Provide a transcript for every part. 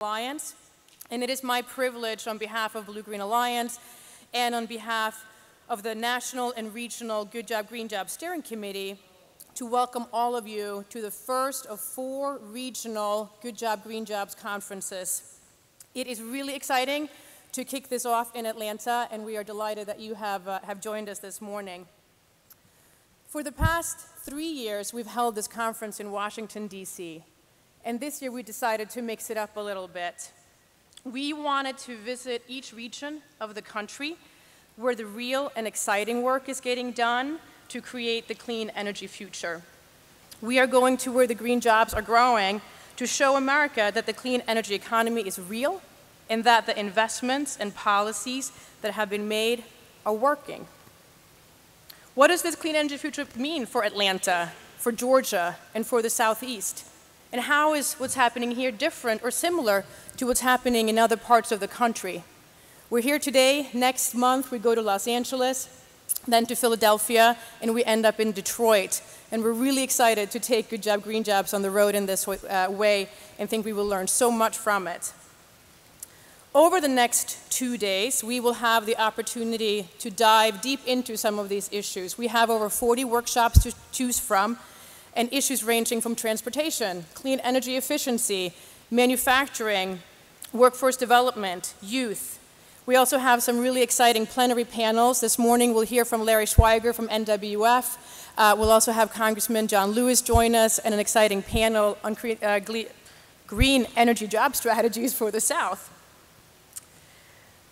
Alliance. And it is my privilege on behalf of Blue-Green Alliance and on behalf of the National and Regional Good Job, Green Job Steering Committee to welcome all of you to the first of 4 regional Good Job, Green Jobs conferences. It is really exciting to kick this off in Atlanta, and we are delighted that you have joined us this morning. For the past 3 years, we've held this conference in Washington, D.C., and this year we decided to mix it up a little bit. We wanted to visit each region of the country where the real and exciting work is getting done to create the clean energy future. We are going to where the green jobs are growing to show America that the clean energy economy is real and that the investments and policies that have been made are working. What does this clean energy future mean for Atlanta, for Georgia, and for the Southeast? And how is what's happening here different or similar to what's happening in other parts of the country? We're here today. Next month, we go to Los Angeles, then to Philadelphia, and we end up in Detroit. And we're really excited to take Good Job, Green Jobs on the road in this way and think we will learn so much from it. Over the next 2 days, we will have the opportunity to dive deep into some of these issues. We have over 40 workshops to choose from, and issues ranging from transportation, clean energy efficiency, manufacturing, workforce development, youth. We also have some really exciting plenary panels. This morning we'll hear from Larry Schweiger from NWF. We'll also have Congressman John Lewis join us and an exciting panel on green energy job strategies for the South.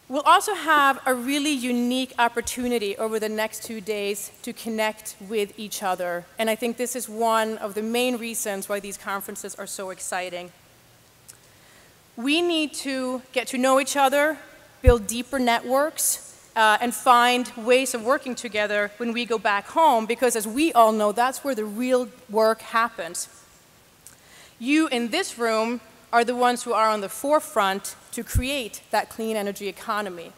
We'll also have a really unique opportunity over the next 2 days to connect with each other. And I think this is one of the main reasons why these conferences are so exciting. We need to get to know each other, build deeper networks, and find ways of working together when we go back home, because as we all know, that's where the real work happens. You in this room are the ones who are on the forefront to create that clean energy economy.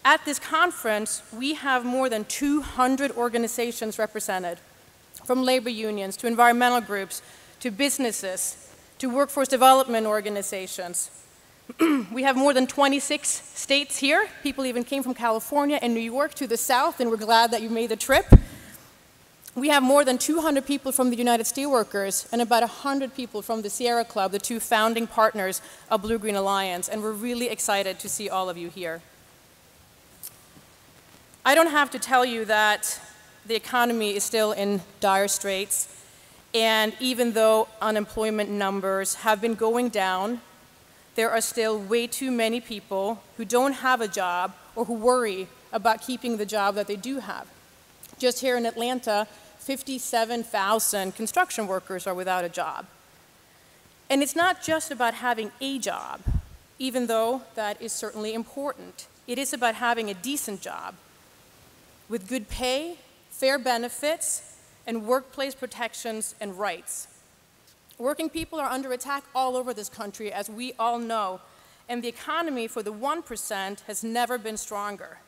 At this conference, we have more than 200 organizations represented, from labor unions to environmental groups to businesses to workforce development organizations. We have more than 26 states here. People even came from California and New York to the South, and we're glad that you made the trip. We have more than 200 people from the United Steelworkers and about 100 people from the Sierra Club, the 2 founding partners of Blue-Green Alliance, and we're really excited to see all of you here. I don't have to tell you that the economy is still in dire straits, and even though unemployment numbers have been going down, there are still way too many people who don't have a job or who worry about keeping the job that they do have. Just here in Atlanta, 57,000 construction workers are without a job. And it's not just about having a job, even though that is certainly important. It is about having a decent job with good pay, fair benefits, and workplace protections and rights. Working people are under attack all over this country, as we all know, and the economy for the 1% has never been stronger.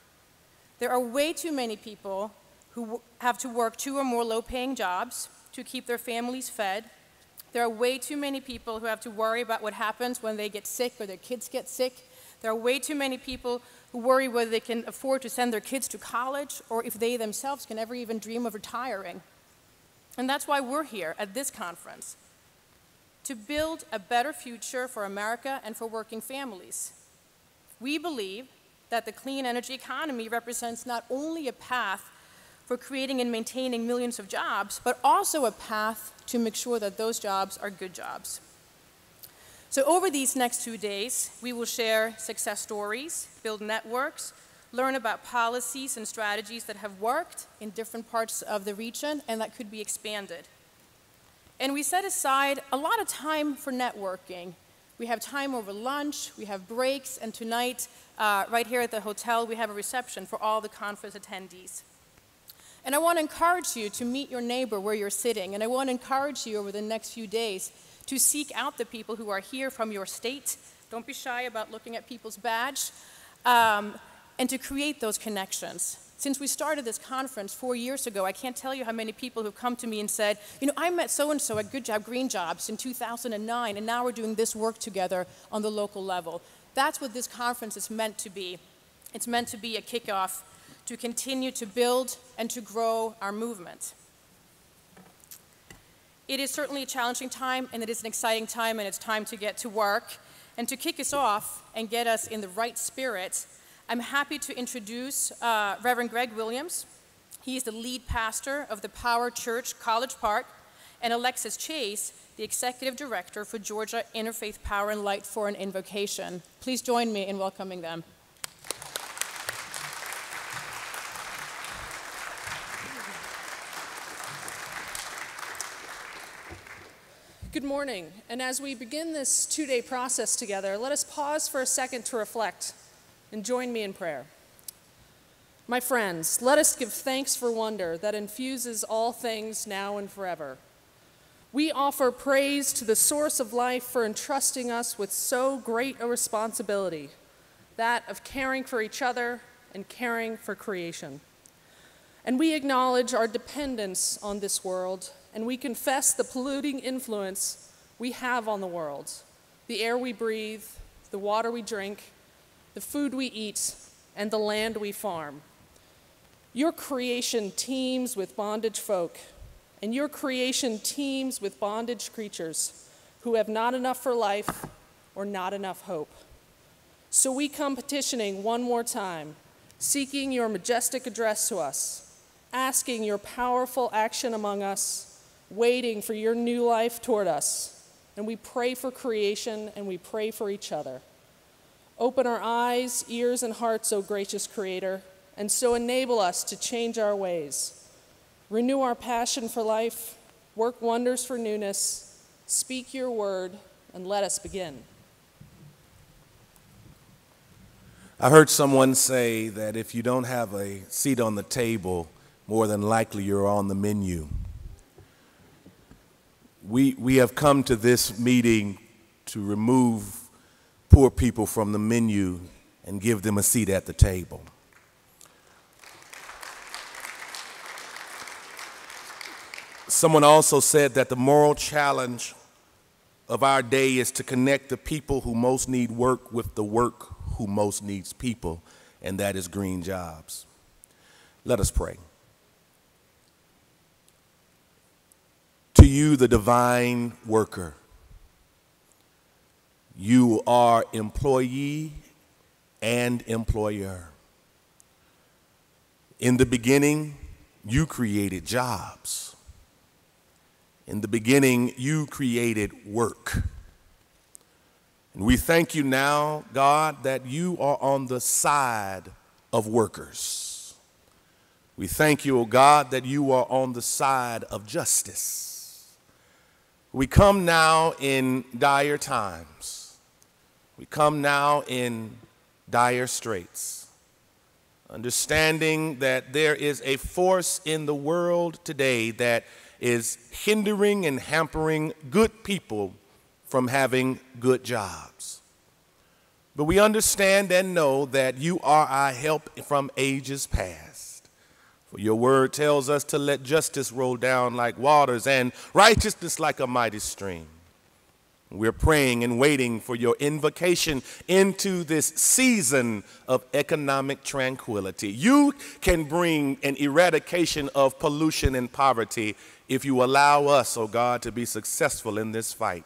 There are way too many people who have to work 2 or more low-paying jobs to keep their families fed. There are way too many people who have to worry about what happens when they get sick or their kids get sick. There are way too many people who worry whether they can afford to send their kids to college or if they themselves can ever even dream of retiring. And that's why we're here at this conference, to build a better future for America and for working families. We believe that the clean energy economy represents not only a path for creating and maintaining millions of jobs, but also a path to make sure that those jobs are good jobs. So over these next 2 days, we will share success stories, build networks, learn about policies and strategies that have worked in different parts of the region and that could be expanded. And we set aside a lot of time for networking. We have time over lunch, we have breaks, and tonight, right here at the hotel, we have a reception for all the conference attendees. And I want to encourage you to meet your neighbor where you're sitting, and I want to encourage you over the next few days to seek out the people who are here from your state. Don't be shy about looking at people's badge, and to create those connections. Since we started this conference 4 years ago, I can't tell you how many people who've come to me and said, you know, I met so-and-so at Good Job Green Jobs in 2009, and now we're doing this work together on the local level. That's what this conference is meant to be. It's meant to be a kickoff to continue to build and to grow our movement. It is certainly a challenging time, and it is an exciting time, and it's time to get to work. And to kick us off and get us in the right spirit, I'm happy to introduce Reverend Greg Williams. He is the lead pastor of the Power Church College Park, and Alexis Chase, the executive director for Georgia Interfaith Power and Light for an Invocation. Please join me in welcoming them. Good morning, and as we begin this two-day process together, let us pause for a second to reflect and join me in prayer. My friends, let us give thanks for wonder that infuses all things now and forever. We offer praise to the source of life for entrusting us with so great a responsibility, that of caring for each other and caring for creation. And we acknowledge our dependence on this world, and we confess the polluting influence we have on the world, the air we breathe, the water we drink, the food we eat, and the land we farm. Your creation teems with bondage folk, and your creation teems with bondage creatures who have not enough for life or not enough hope. So we come petitioning one more time, seeking your majestic address to us, asking your powerful action among us, waiting for your new life toward us. And we pray for creation, and we pray for each other. Open our eyes, ears, and hearts, O gracious Creator, and so enable us to change our ways. Renew our passion for life, work wonders for newness, speak your word, and let us begin. I heard someone say that if you don't have a seat on the table, more than likely you're on the menu. We have come to this meeting to remove poor people from the menu and give them a seat at the table. Someone also said that the moral challenge of our day is to connect the people who most need work with the work who most needs people, and that is green jobs. Let us pray. To you, the divine worker, you are employee and employer. In the beginning, you created jobs. In the beginning, you created work. And we thank you now, God, that you are on the side of workers. We thank you, O God, that you are on the side of justice. We come now in dire times. We come now in dire straits, understanding that there is a force in the world today that is hindering and hampering good people from having good jobs. But we understand and know that you are our help from ages past. For your word tells us to let justice roll down like waters and righteousness like a mighty stream. We're praying and waiting for your invocation into this season of economic tranquility. You can bring an eradication of pollution and poverty if you allow us, oh God, to be successful in this fight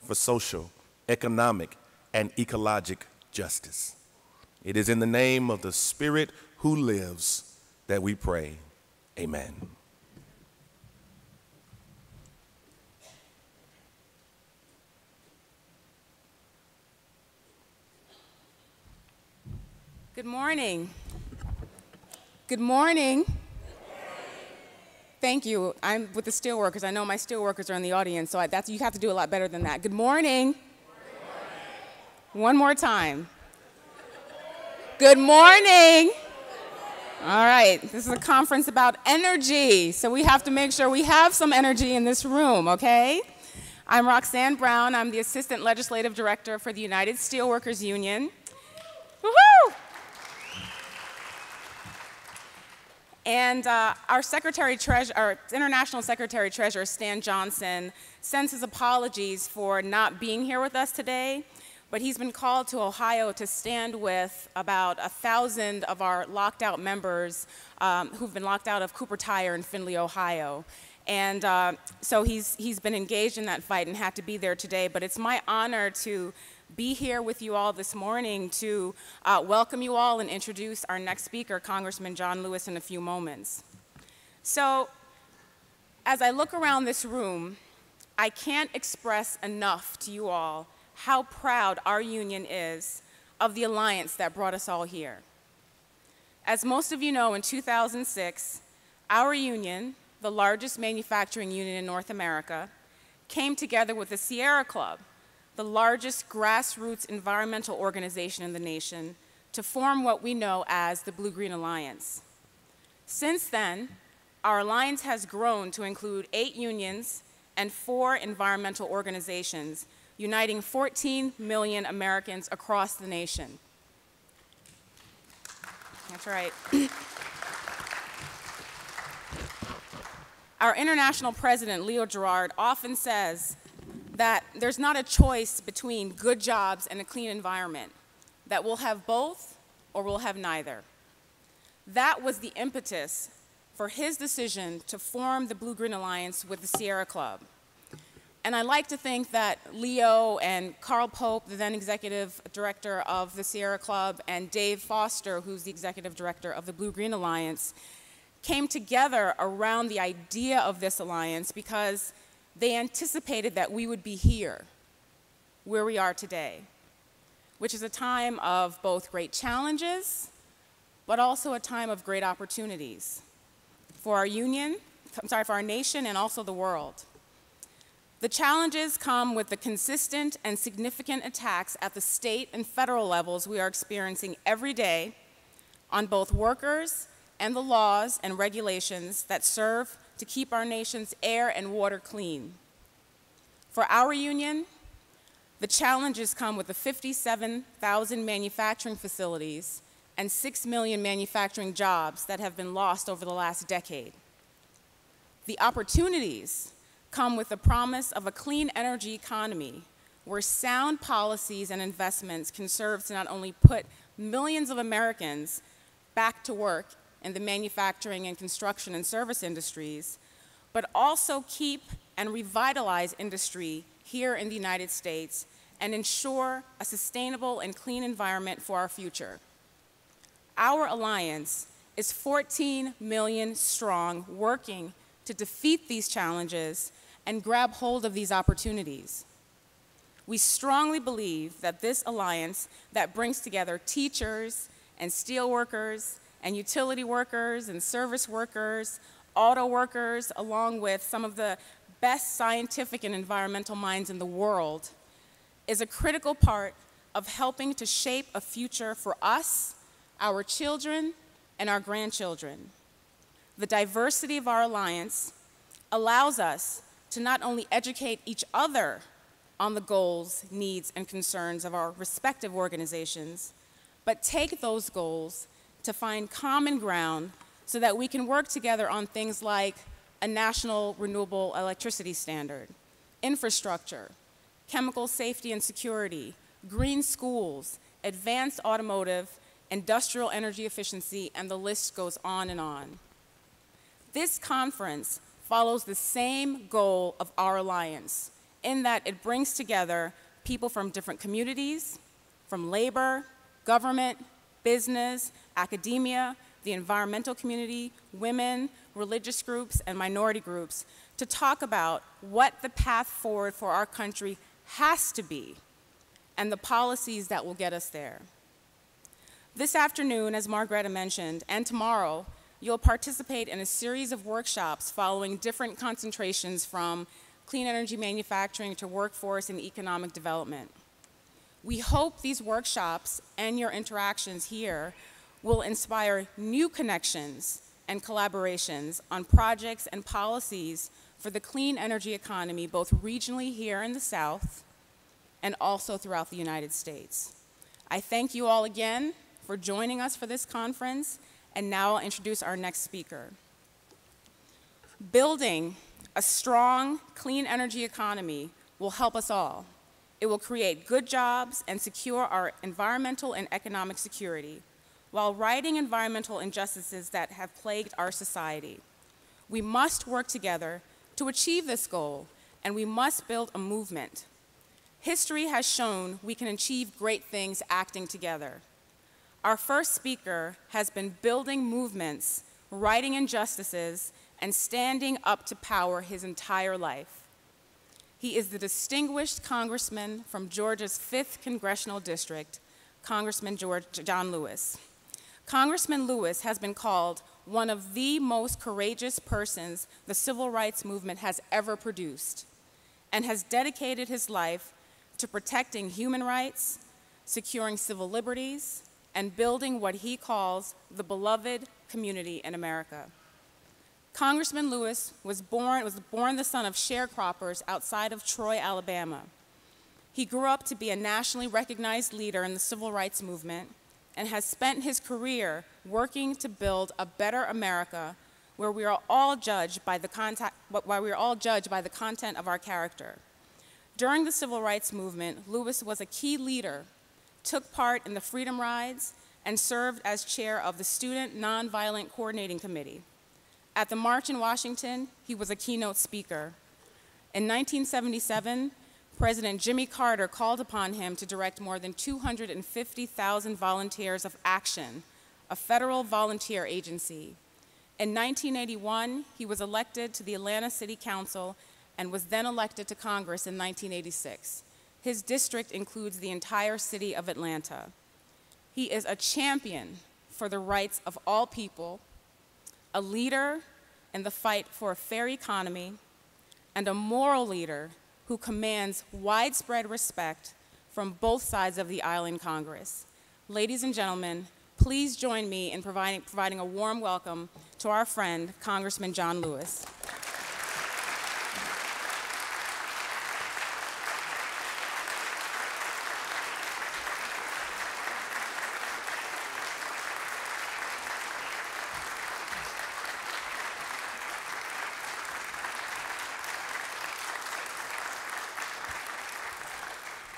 for social, economic, and ecologic justice. It is in the name of the Spirit who lives that we pray. Amen. Good morning. Good morning. Thank you. I'm with the steelworkers. I know my steelworkers are in the audience, so you have to do a lot better than that. Good morning. One more time. Good morning. All right, this is a conference about energy, so we have to make sure we have some energy in this room, okay? I'm Roxanne Brown. I'm the Assistant Legislative Director for the United Steelworkers Union. Woohoo! And our International Secretary Treasurer, Stan Johnson, sends his apologies for not being here with us today, but he's been called to Ohio to stand with about 1,000 of our locked out members who've been locked out of Cooper Tire in Findlay, Ohio. And so he's been engaged in that fight and had to be there today, but it's my honor to be here with you all this morning to welcome you all and introduce our next speaker, Congressman John Lewis, in a few moments. So, as I look around this room, I can't express enough to you all how proud our union is of the alliance that brought us all here. As most of you know, in 2006, our union, the largest manufacturing union in North America, came together with the Sierra Club, the largest grassroots environmental organization in the nation, to form what we know as the Blue-Green Alliance. Since then, our alliance has grown to include 8 unions and 4 environmental organizations, uniting 14 million Americans across the nation. That's right. Our international president, Leo Gerard, often says that there's not a choice between good jobs and a clean environment, that we'll have both or we'll have neither. That was the impetus for his decision to form the Blue-Green Alliance with the Sierra Club. And I like to think that Leo and Carl Pope, the then executive director of the Sierra Club, and Dave Foster, who's the executive director of the Blue-Green Alliance, came together around the idea of this alliance because they anticipated that we would be here, where we are today, which is a time of both great challenges, but also a time of great opportunities for our for our nation and also the world. The challenges come with the consistent and significant attacks at the state and federal levels we are experiencing every day on both workers and the laws and regulations that serve to keep our nation's air and water clean. For our union, the challenges come with the 57,000 manufacturing facilities and 6 million manufacturing jobs that have been lost over the last decade. The opportunities come with the promise of a clean energy economy where sound policies and investments can serve to not only put millions of Americans back to work in the manufacturing and construction and service industries, but also keep and revitalize industry here in the United States and ensure a sustainable and clean environment for our future. Our alliance is 14 million strong, working to defeat these challenges and grab hold of these opportunities. We strongly believe that this alliance that brings together teachers and steel workers and utility workers and service workers, auto workers, along with some of the best scientific and environmental minds in the world, is a critical part of helping to shape a future for us, our children, and our grandchildren. The diversity of our alliance allows us to not only educate each other on the goals, needs, and concerns of our respective organizations, but take those goals to find common ground so that we can work together on things like a national renewable electricity standard, infrastructure, chemical safety and security, green schools, advanced automotive, industrial energy efficiency, and the list goes on and on. This conference follows the same goal of our alliance in that it brings together people from different communities, from labor, government, business, academia, the environmental community, women, religious groups, and minority groups to talk about what the path forward for our country has to be and the policies that will get us there. This afternoon, as Margaretta mentioned, and tomorrow, you'll participate in a series of workshops following different concentrations from clean energy manufacturing to workforce and economic development. We hope these workshops and your interactions here will inspire new connections and collaborations on projects and policies for the clean energy economy, both regionally here in the South and also throughout the United States. I thank you all again for joining us for this conference, And now I'll introduce our next speaker. Building a strong, clean energy economy will help us all. It will create good jobs and secure our environmental and economic security, while righting environmental injustices that have plagued our society. We must work together to achieve this goal, and we must build a movement. History has shown we can achieve great things acting together. Our first speaker has been building movements, righting injustices, and standing up to power his entire life. He is the distinguished congressman from Georgia's 5th Congressional District, Congressman John Lewis. Congressman Lewis has been called one of the most courageous persons the civil rights movement has ever produced, and has dedicated his life to protecting human rights, securing civil liberties, and building what he calls the beloved community in America. Congressman Lewis was born the son of sharecroppers outside of Troy, Alabama. He grew up to be a nationally recognized leader in the civil rights movement and has spent his career working to build a better America where we are all judged by the content of our character. During the civil rights movement, Lewis was a key leader, took part in the Freedom Rides, and served as chair of the Student Nonviolent Coordinating Committee. At the March in Washington, he was a keynote speaker. In 1977, President Jimmy Carter called upon him to direct more than 250,000 volunteers of Action, a federal volunteer agency. In 1981, he was elected to the Atlanta City Council and was then elected to Congress in 1986. His district includes the entire city of Atlanta. He is a champion for the rights of all people, a leader in the fight for a fair economy, and a moral leader who commands widespread respect from both sides of the aisle in Congress. Ladies and gentlemen, please join me in providing a warm welcome to our friend, Congressman John Lewis.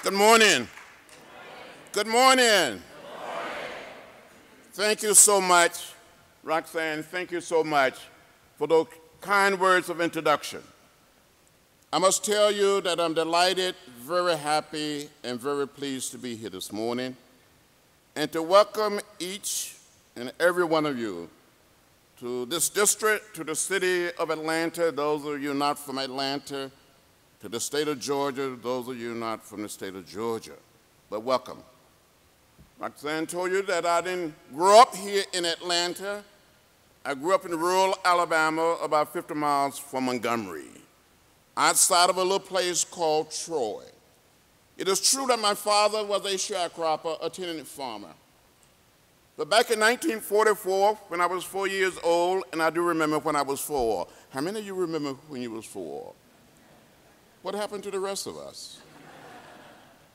Good morning. Good morning. Thank you so much, Roxanne. Thank you so much for those kind words of introduction. I must tell you that I'm delighted, very happy, and very pleased to be here this morning and to welcome each and every one of you to this district, to the city of Atlanta, those of you not from Atlanta, to the state of Georgia, those of you not from the state of Georgia, but welcome. Roxanne told you that I didn't grow up here in Atlanta. I grew up in rural Alabama, about 50 miles from Montgomery, outside of a little place called Troy. It is true that my father was a sharecropper, a tenant farmer. But back in 1944, when I was 4 years old, and I do remember when I was 4. How many of you remember when you was 4? What happened to the rest of us?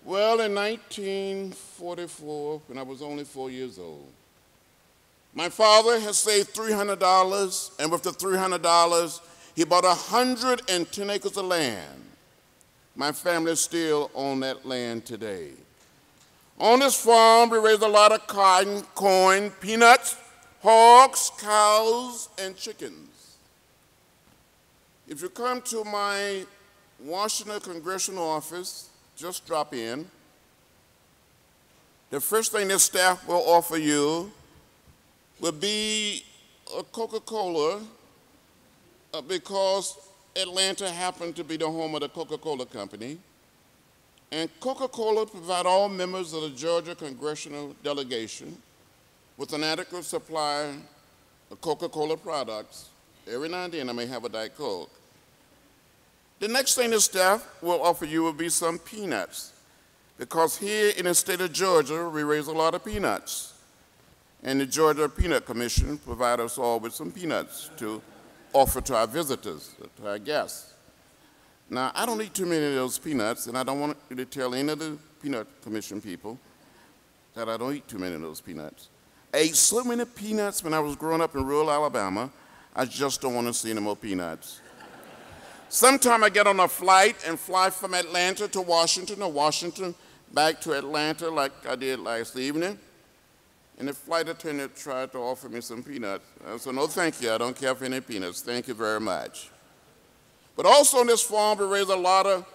Well, in 1944, when I was only 4 years old, my father had saved $300, and with the $300, he bought 110 acres of land. My family still own that land today. On this farm, we raised a lot of cotton, corn, peanuts, hogs, cows, and chickens. If you come to my Washington Congressional office, just drop in. The first thing this staff will offer you will be a Coca-Cola because Atlanta happened to be the home of the Coca-Cola Company. And Coca-Cola provide all members of the Georgia Congressional Delegation with an adequate supply of Coca-Cola products. Every now and then I may have a Diet Coke. The next thing the staff will offer you will be some peanuts, because here in the state of Georgia, we raise a lot of peanuts. And the Georgia Peanut Commission provides us all with some peanuts to offer to our visitors, to our guests. Now, I don't eat too many of those peanuts, and I don't want you to tell any of the Peanut Commission people that I don't eat too many of those peanuts. I ate so many peanuts when I was growing up in rural Alabama, I just don't want to see any more peanuts. Sometime I get on a flight and fly from Atlanta to Washington, or Washington back to Atlanta like I did last evening. And the flight attendant tried to offer me some peanuts. I said, no, thank you. I don't care for any peanuts. Thank you very much. But also on this farm, we raise a lot of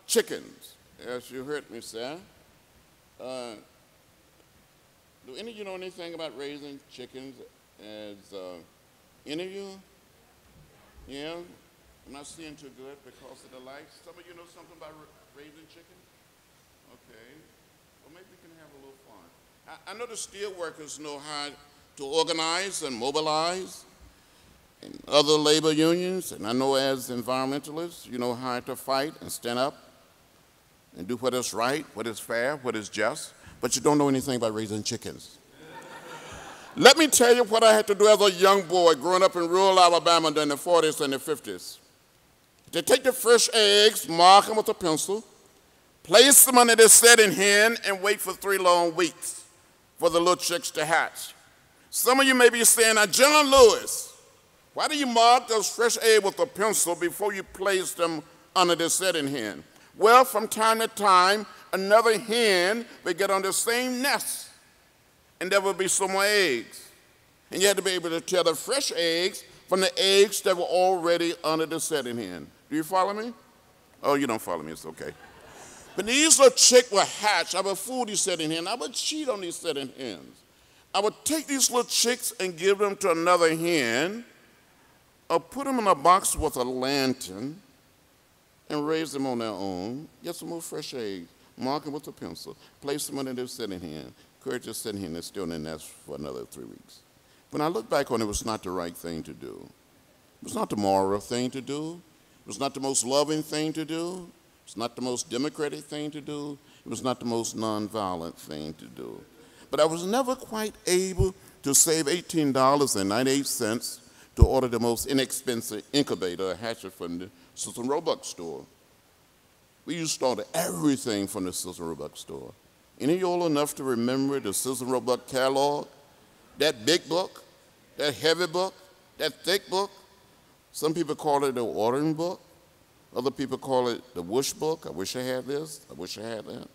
chickens, as you heard me say. Do any of you know anything about raising chickens? Any of you? Yeah? I'm not seeing too good because of the lights. Some of you know something about raising chickens? Okay. Well, maybe we can have a little fun. I know the steel workers know how to organize and mobilize, and other labor unions, and I know as environmentalists, you know how to fight and stand up and do what is right, what is fair, what is just, but you don't know anything about raising chickens. Let me tell you what I had to do as a young boy growing up in rural Alabama during the 40s and the 50s. To take the fresh eggs, mark them with a pencil, place them under the setting hen, and wait for 3 long weeks for the little chicks to hatch. Some of you may be saying, now, John Lewis, why do you mark those fresh eggs with a pencil before you place them under the setting hen? Well, from time to time, another hen would get on the same nest, and there would be some more eggs. And you had to be able to tell the fresh eggs from the eggs that were already under the setting hen. Do you follow me? Oh, you don't follow me, it's okay. When these little chicks were hatched, I would fool these setting hens. I would cheat on these setting hens. I would take these little chicks and give them to another hen, or put them in a box with a lantern and raise them on their own. Get some more fresh eggs, mark them with a pencil, place them under their setting hen, encourage the setting hen to stay on their nest for another 3 weeks. When I look back on it, it was not the right thing to do. It was not the moral thing to do. It was not the most loving thing to do. It's not the most democratic thing to do. It was not the most nonviolent thing to do. But I was never quite able to save $18.98 to order the most inexpensive incubator, a hatchet from the Susan Roebuck store. We used to order everything from the Susan Roebuck store. Any of you old enough to remember the Susan Roebuck catalog? That big book, that heavy book, that thick book? Some people call it the ordering book. Other people call it the wish book. I wish I had this. I wish I had that.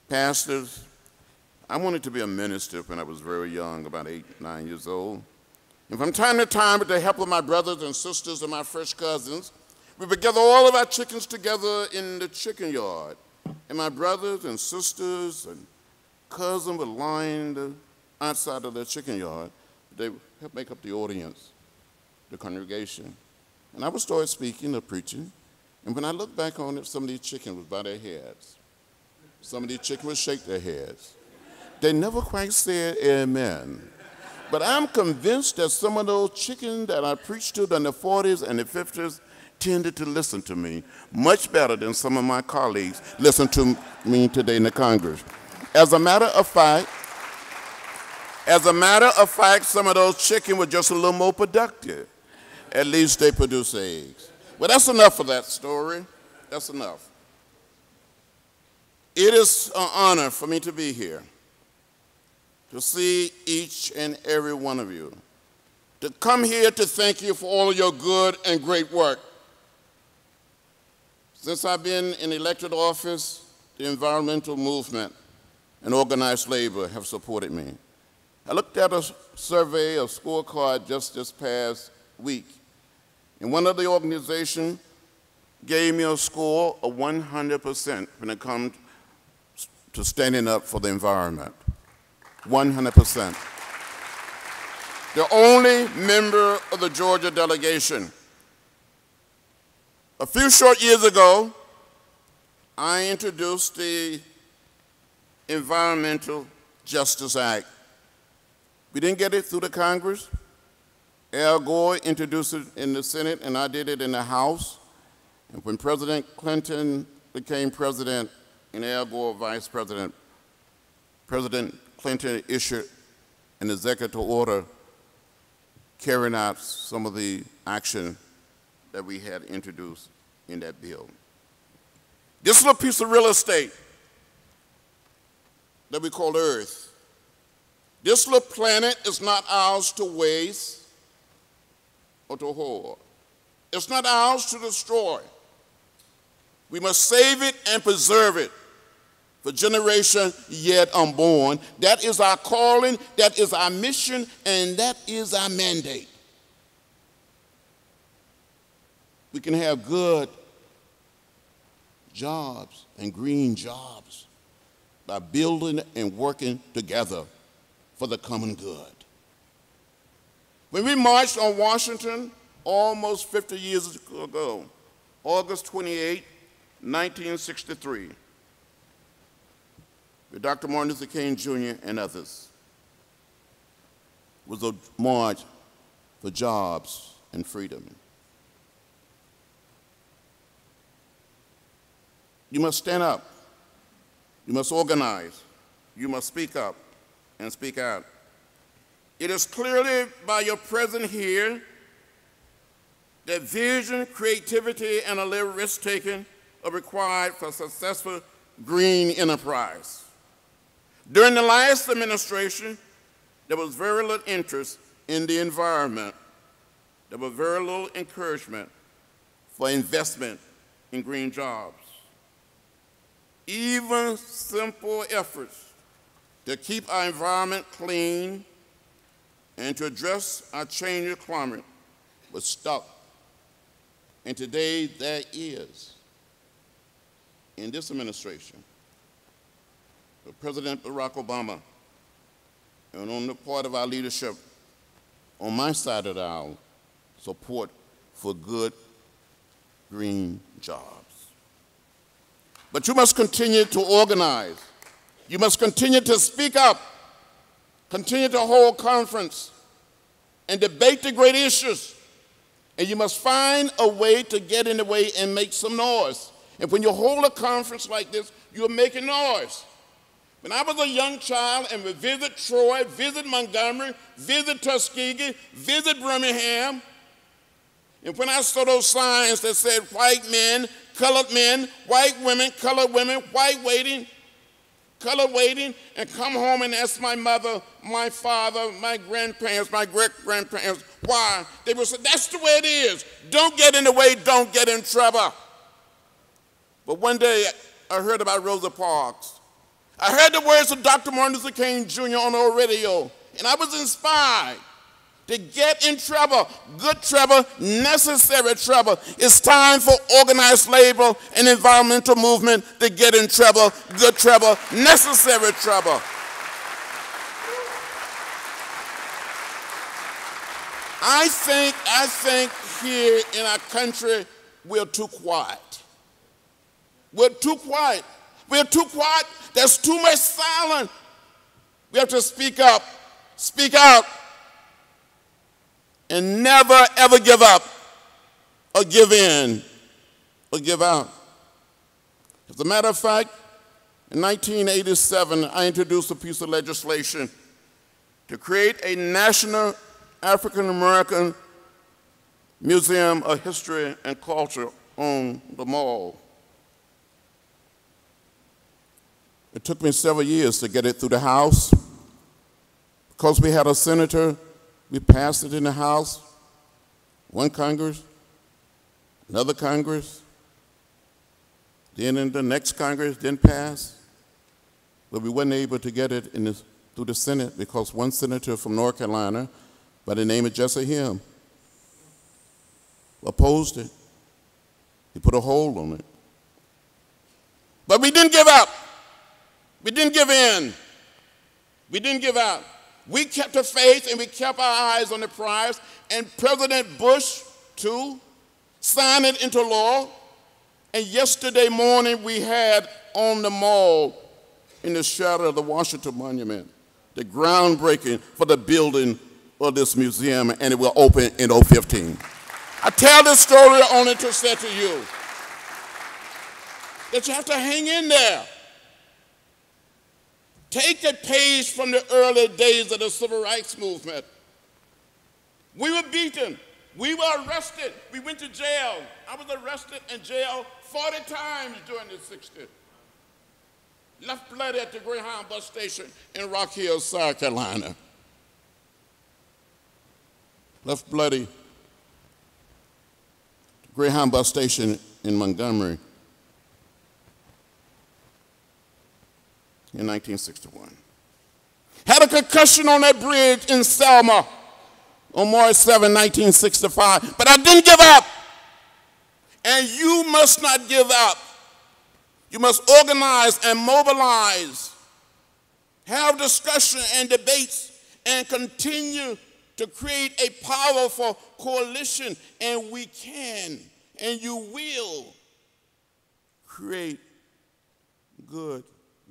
Pastors, I wanted to be a minister when I was very young, about 8, 9 years old. And from time to time, with the help of my brothers and sisters and my fresh cousins, we would gather all of our chickens together in the chicken yard. And my brothers and sisters and cousins would line the outside of the chicken yard. They would help make up the audience, the congregation. And I would start speaking or preaching, and when I look back on it, some of these chickens would bow their heads. Some of these chickens would shake their heads. They never quite said amen. But I'm convinced that some of those chickens that I preached to in the 40s and the 50s tended to listen to me much better than some of my colleagues listen to me today in the Congress. As a matter of fact, some of those chickens were just a little more productive. At least they produce eggs. Well, that's enough of that story. That's enough. It is an honor for me to be here, to see each and every one of you, to come here to thank you for all of your good and great work. Since I've been in elected office, the environmental movement and organized labor have supported me. I looked at a survey, a scorecard just this past week, and one of the organizations gave me a score of 100% when it comes to standing up for the environment. 100%. The only member of the Georgia delegation. A few short years ago, I introduced the Environmental Justice Act. We didn't get it through the Congress. Al Gore introduced it in the Senate, and I did it in the House. And when President Clinton became president and Al Gore vice president, President Clinton issued an executive order carrying out some of the action that we had introduced in that bill. This little piece of real estate that we call Earth This little planet is not ours to waste or to hoard. It's not ours to destroy. We must save it and preserve it for generation yet unborn. That is our calling, that is our mission, and that is our mandate. We can have good jobs and green jobs by building and working together for the common good. When we marched on Washington almost 50 years ago, August 28, 1963, with Dr. Martin Luther King Jr. and others, was a march for jobs and freedom. You must stand up. You must organize. You must speak up and speak out. It is clearly by your presence here that vision, creativity, and a little risk-taking are required for successful green enterprise. During the last administration, there was very little interest in the environment. There was very little encouragement for investment in green jobs. Even simple efforts to keep our environment clean and to address our changing climate was stuck. And today there is, in this administration, President Barack Obama, and on the part of our leadership, on my side of the aisle, support for good green jobs. But you must continue to organize. You must continue to speak up, continue to hold conference, and debate the great issues. And you must find a way to get in the way and make some noise. And when you hold a conference like this, you're making noise. When I was a young child and would visit Troy, visit Montgomery, visit Tuskegee, visit Birmingham, and when I saw those signs that said white men, white women, colored women, white waiting, colored waiting, and come home and ask my mother, my father, my grandparents, my great-grandparents, why? They would say, that's the way it is. Don't get in the way, don't get in trouble. But one day I heard about Rosa Parks. I heard the words of Dr. Martin Luther King Jr. on the radio, and I was inspired to get in trouble, good trouble, necessary trouble. It's time for organized labor and environmental movement to get in trouble, good trouble, necessary trouble. I think here in our country, we're too quiet. We're too quiet. We're too quiet. There's too much silence. We have to speak up, speak out, and never, ever give up or give in or give out. As a matter of fact, in 1987, I introduced a piece of legislation to create a national African-American Museum of History and Culture on the Mall. It took me several years to get it through the House. Because we had a senator, we passed it in the House, one Congress, another Congress, then in the next Congress didn't pass. But we weren't able to get it through the Senate because one senator from North Carolina by the name of Jesse Him opposed it. He put a hold on it. But we didn't give up. We didn't give in. We didn't give out. We kept the faith and we kept our eyes on the prize. And President Bush, too, signed it into law. And yesterday morning we had on the Mall, in the shadow of the Washington Monument, the groundbreaking for the building of this museum, and it will open in 2015. I tell this story only to say to you that you have to hang in there. Take a page from the early days of the Civil Rights Movement. We were beaten. We were arrested. We went to jail. I was arrested and jailed 40 times during the 60s. left bloody at the Greyhound bus station in Rock Hill, South Carolina. Left bloody at the Greyhound bus station in Montgomery in 1961. Had a concussion on that bridge in Selma on March 7, 1965. But I didn't give up. And you must not give up. You must organize and mobilize, have discussion and debates, and continue to create a powerful coalition. And we can, and you will, create good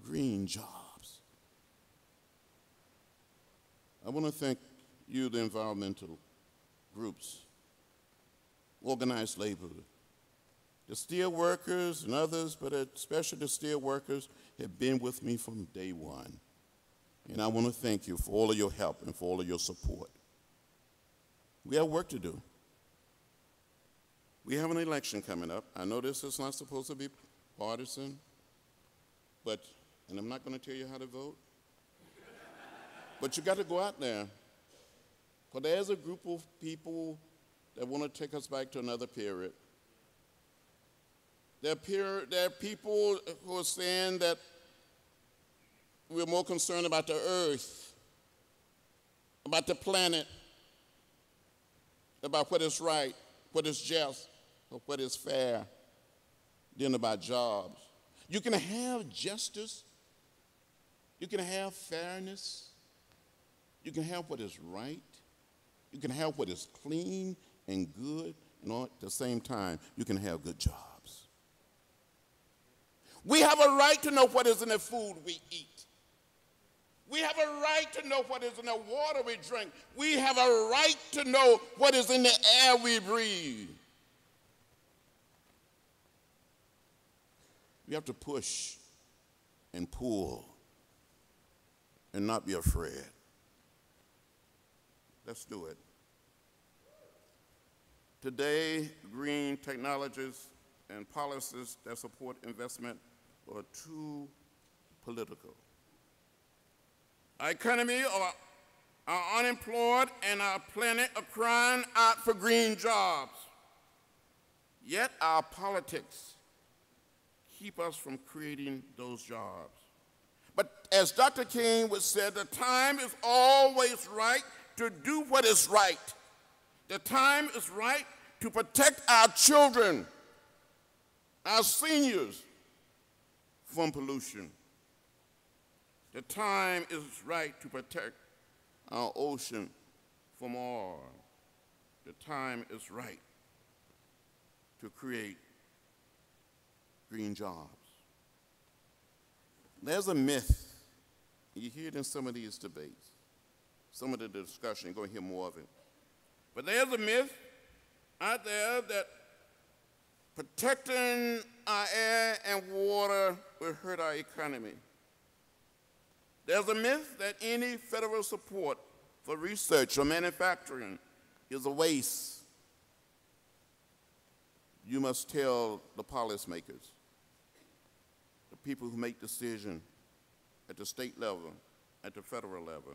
green jobs. I want to thank you, the environmental groups, organized labor, the steel workers and others, but especially the steel workers, have been with me from day one. And I want to thank you for all of your help and for all of your support. We have work to do. We have an election coming up. I know this is not supposed to be partisan, but, and I'm not going to tell you how to vote, but you got to go out there. Because there's a group of people that want to take us back to another period. There are people who are saying that we're more concerned about the earth, about the planet, about what is right, what is just, or what is fair, than about jobs. You can have justice, you can have fairness, you can have what is right, you can have what is clean and good, and all at the same time, you can have good jobs. We have a right to know what is in the food we eat. We have a right to know what is in the water we drink. We have a right to know what is in the air we breathe. We have to push and pull and not be afraid. Let's do it. Today, green technologies and policies that support investment are too political. Our economy are unemployed and our planet are crying out for green jobs. Yet our politics keep us from creating those jobs. But as Dr. King would say, the time is always right to do what is right. The time is right to protect our children, our seniors, from pollution. The time is right to protect our ocean from oil. The time is right to create green jobs. There's a myth, you hear it in some of these debates, some of the discussion, you're going to hear more of it. But there's a myth out there that protecting our air and water will hurt our economy. There's a myth that any federal support for research or manufacturing is a waste. You must tell the policymakers, the people who make decisions at the state level, at the federal level,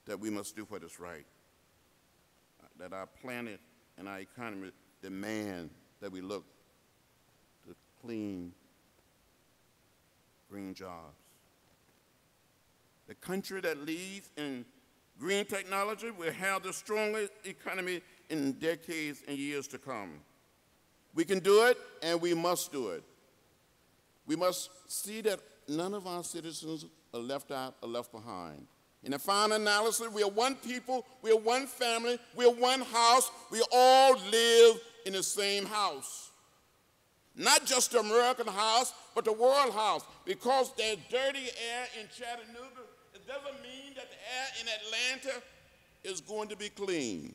that we must do what is right, that our planet and our economy demand that we look to clean, green jobs. The country that leads in green technology will have the strongest economy in decades and years to come. We can do it, and we must do it. We must see that none of our citizens are left out or left behind. In the final analysis, we are one people, we are one family, we are one house, we all live in the same house. Not just the American house, but the world house. Because there's dirty air in Chattanooga, it doesn't mean that the air in Atlanta is going to be clean.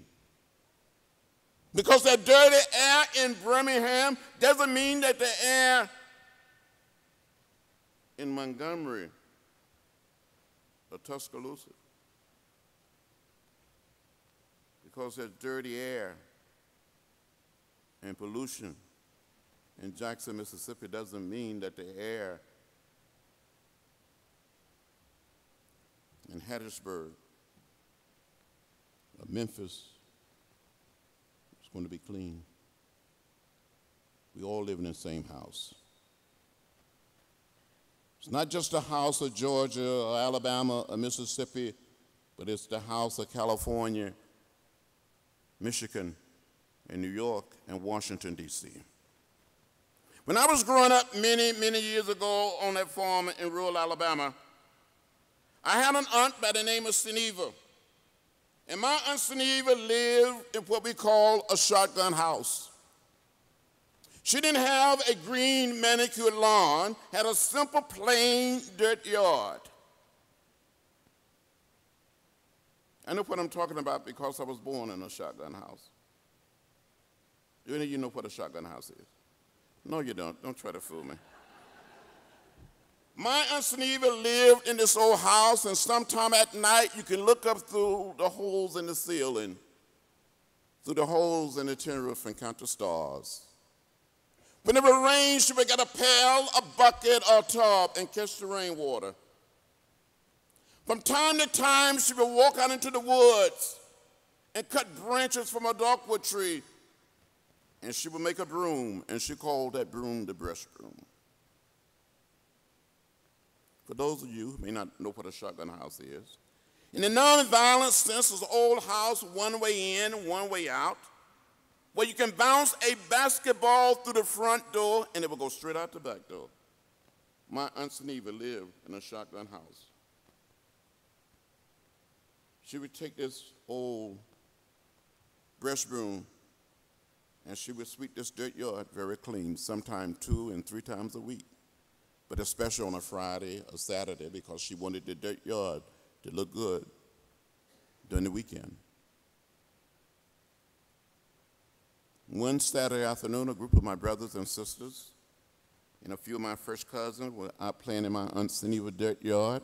Because there's dirty air in Birmingham doesn't mean that the air in Montgomery or Tuscaloosa. Because there's dirty air and pollution in Jackson, Mississippi doesn't mean that the air Hattiesburg, Memphis, it's going to be clean. We all live in the same house. It's not just the house of Georgia or Alabama or Mississippi, but it's the house of California, Michigan, and New York, and Washington, D.C. When I was growing up many, many years ago on that farm in rural Alabama, I had an aunt by the name of Seneva. And my Aunt Seneva lived in what we call a shotgun house. She didn't have a green manicured lawn, had a simple plain dirt yard. I know what I'm talking about because I was born in a shotgun house. Do any of you know what a shotgun house is? No, you don't. Don't try to fool me. My Aunt Seneva lived in this old house, and sometime at night you can look up through the holes in the ceiling, through the holes in the tin roof, and count the stars. Whenever it rained, she would get a pail, a bucket, or a tub and catch the rainwater. From time to time, she would walk out into the woods and cut branches from a dogwood tree, and she would make a broom, and she called that broom the breast broom. For those of you who may not know what a shotgun house is, in the nonviolent sense, it's an old house, one way in, one way out, where you can bounce a basketball through the front door and it will go straight out the back door. My Aunt Seneva lived in a shotgun house. She would take this old breast broom and she would sweep this dirt yard very clean, sometimes 2 and 3 times a week, but especially on a Friday or Saturday because she wanted the dirt yard to look good during the weekend. One Saturday afternoon, a group of my brothers and sisters and a few of my first cousins were out playing in my Aunt Seneva dirt yard.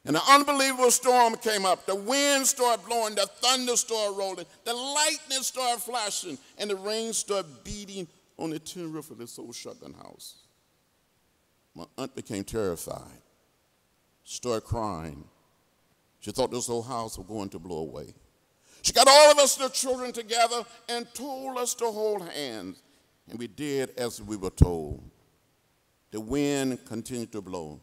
And an unbelievable storm came up. The wind started blowing, the thunder started rolling, the lightning started flashing, and the rain started beating on the tin roof of this old shotgun house. My aunt became terrified, started crying. She thought this whole house was going to blow away. She got all of us, the children, together and told us to hold hands. And we did as we were told. The wind continued to blow.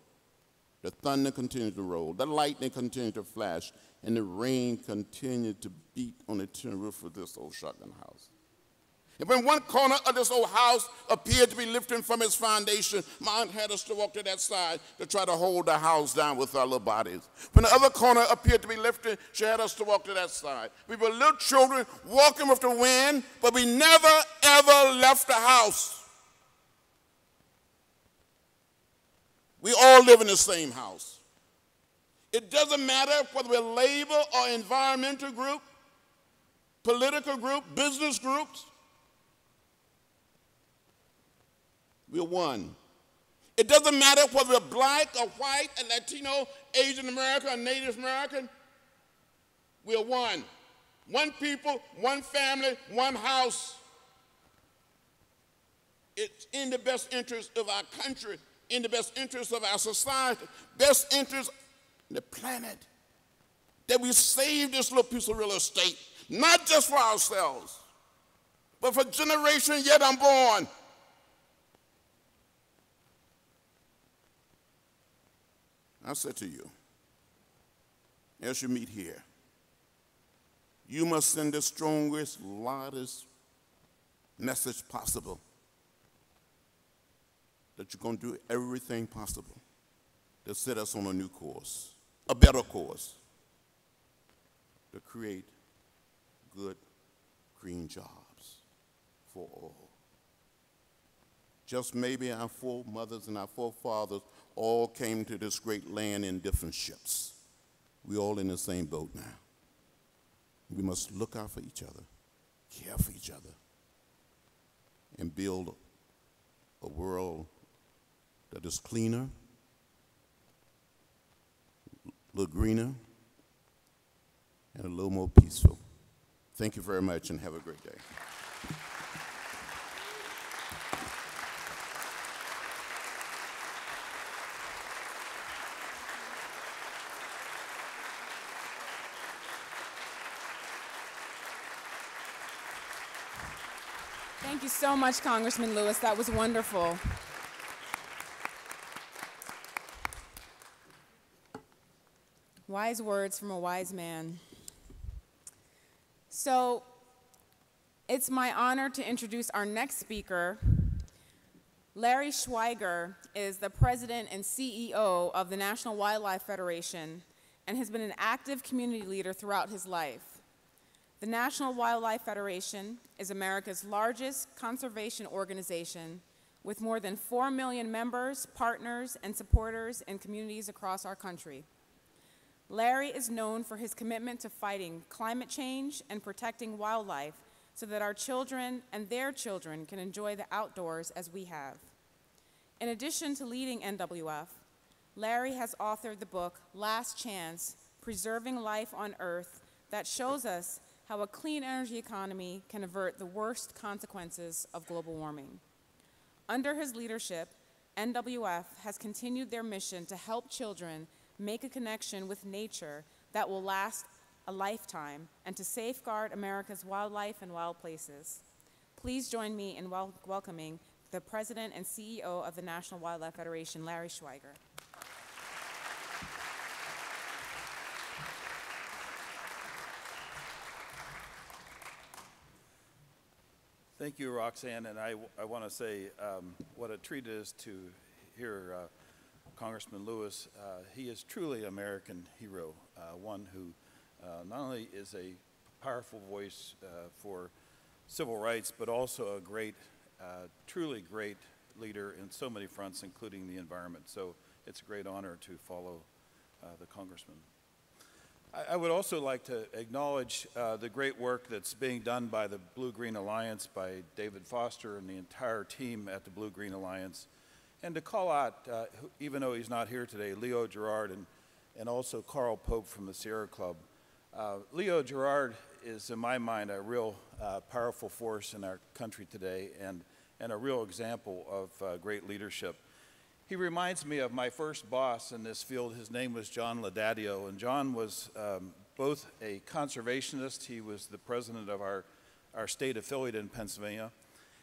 The thunder continued to roll. The lightning continued to flash. And the rain continued to beat on the tin roof of this old shotgun house. And when one corner of this old house appeared to be lifting from its foundation, my aunt had us to walk to that side to try to hold the house down with our little bodies. When the other corner appeared to be lifting, she had us to walk to that side. We were little children walking with the wind, but we never, ever left the house. We all live in the same house. It doesn't matter whether we're labor or environmental group, political group, business groups. We're one. It doesn't matter whether we're black or white, or Latino, Asian American, or Native American. We're one. One people, one family, one house. It's in the best interest of our country, in the best interest of our society, best interest of the planet, that we save this little piece of real estate, not just for ourselves, but for generations yet unborn. I said to you, as you meet here, you must send the strongest, loudest message possible that you're going to do everything possible to set us on a new course, a better course, to create good, green jobs for all. Just maybe our foremothers and our forefathers all came to this great land in different ships. We're all in the same boat now. We must look out for each other, care for each other, and build a world that is cleaner, a little greener, and a little more peaceful. Thank you very much and have a great day. Thank you so much, Congressman Lewis. That was wonderful. Wise words from a wise man. So, it's my honor to introduce our next speaker. Larry Schweiger is the president and CEO of the National Wildlife Federation and has been an active community leader throughout his life. The National Wildlife Federation is America's largest conservation organization with more than 4 million members, partners, and supporters in communities across our country. Larry is known for his commitment to fighting climate change and protecting wildlife so that our children and their children can enjoy the outdoors as we have. In addition to leading NWF, Larry has authored the book, Last Chance, Preserving Life on Earth, that shows us how a clean energy economy can avert the worst consequences of global warming. Under his leadership, NWF has continued their mission to help children make a connection with nature that will last a lifetime and to safeguard America's wildlife and wild places. Please join me in welcoming the President and CEO of the National Wildlife Federation, Larry Schweiger. Thank you, Roxanne, and I want to say what a treat it is to hear Congressman Lewis. He is truly an American hero, one who not only is a powerful voice for civil rights, but also a great, truly great leader in so many fronts, including the environment. So it's a great honor to follow the Congressman. I would also like to acknowledge the great work that's being done by the Blue-Green Alliance, by David Foster and the entire team at the Blue-Green Alliance, and to call out, even though he's not here today, Leo Gerard and also Carl Pope from the Sierra Club. Leo Gerard is, in my mind, a real powerful force in our country today and a real example of great leadership. He reminds me of my first boss in this field. His name was John Laudadio, and John was both a conservationist. He was the president of our state affiliate in Pennsylvania,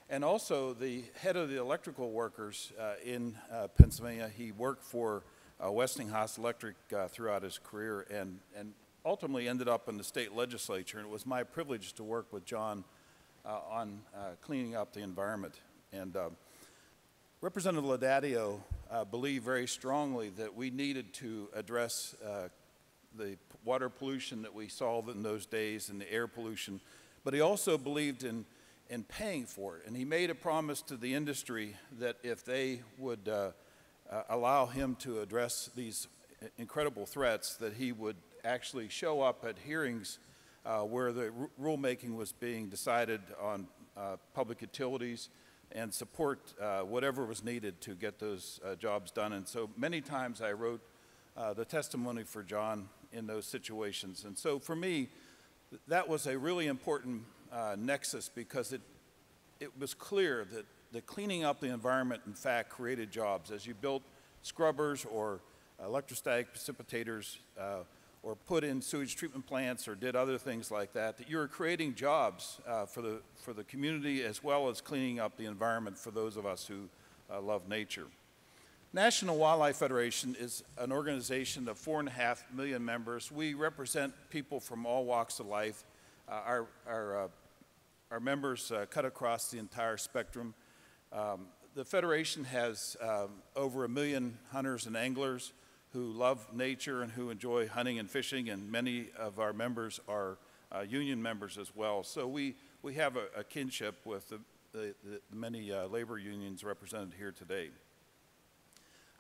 and also the head of the electrical workers in Pennsylvania. He worked for Westinghouse Electric throughout his career and ultimately ended up in the state legislature. And it was my privilege to work with John on cleaning up the environment. And Representative Laudadio believed very strongly that we needed to address the water pollution that we saw in those days and the air pollution, but he also believed in paying for it. And he made a promise to the industry that if they would allow him to address these incredible threats, that he would actually show up at hearings where the rulemaking was being decided on public utilities and support whatever was needed to get those jobs done. And so many times I wrote the testimony for John in those situations. And so for me, that was a really important nexus, because it was clear that the cleaning up the environment, in fact, created jobs. As you built scrubbers or electrostatic precipitators or put in sewage treatment plants or did other things like that, that you're creating jobs for the community, as well as cleaning up the environment for those of us who love nature. National Wildlife Federation is an organization of 4.5 million members. We represent people from all walks of life. Our members cut across the entire spectrum. The Federation has over 1 million hunters and anglers who love nature and who enjoy hunting and fishing, and many of our members are union members as well. So we have a kinship with the many labor unions represented here today.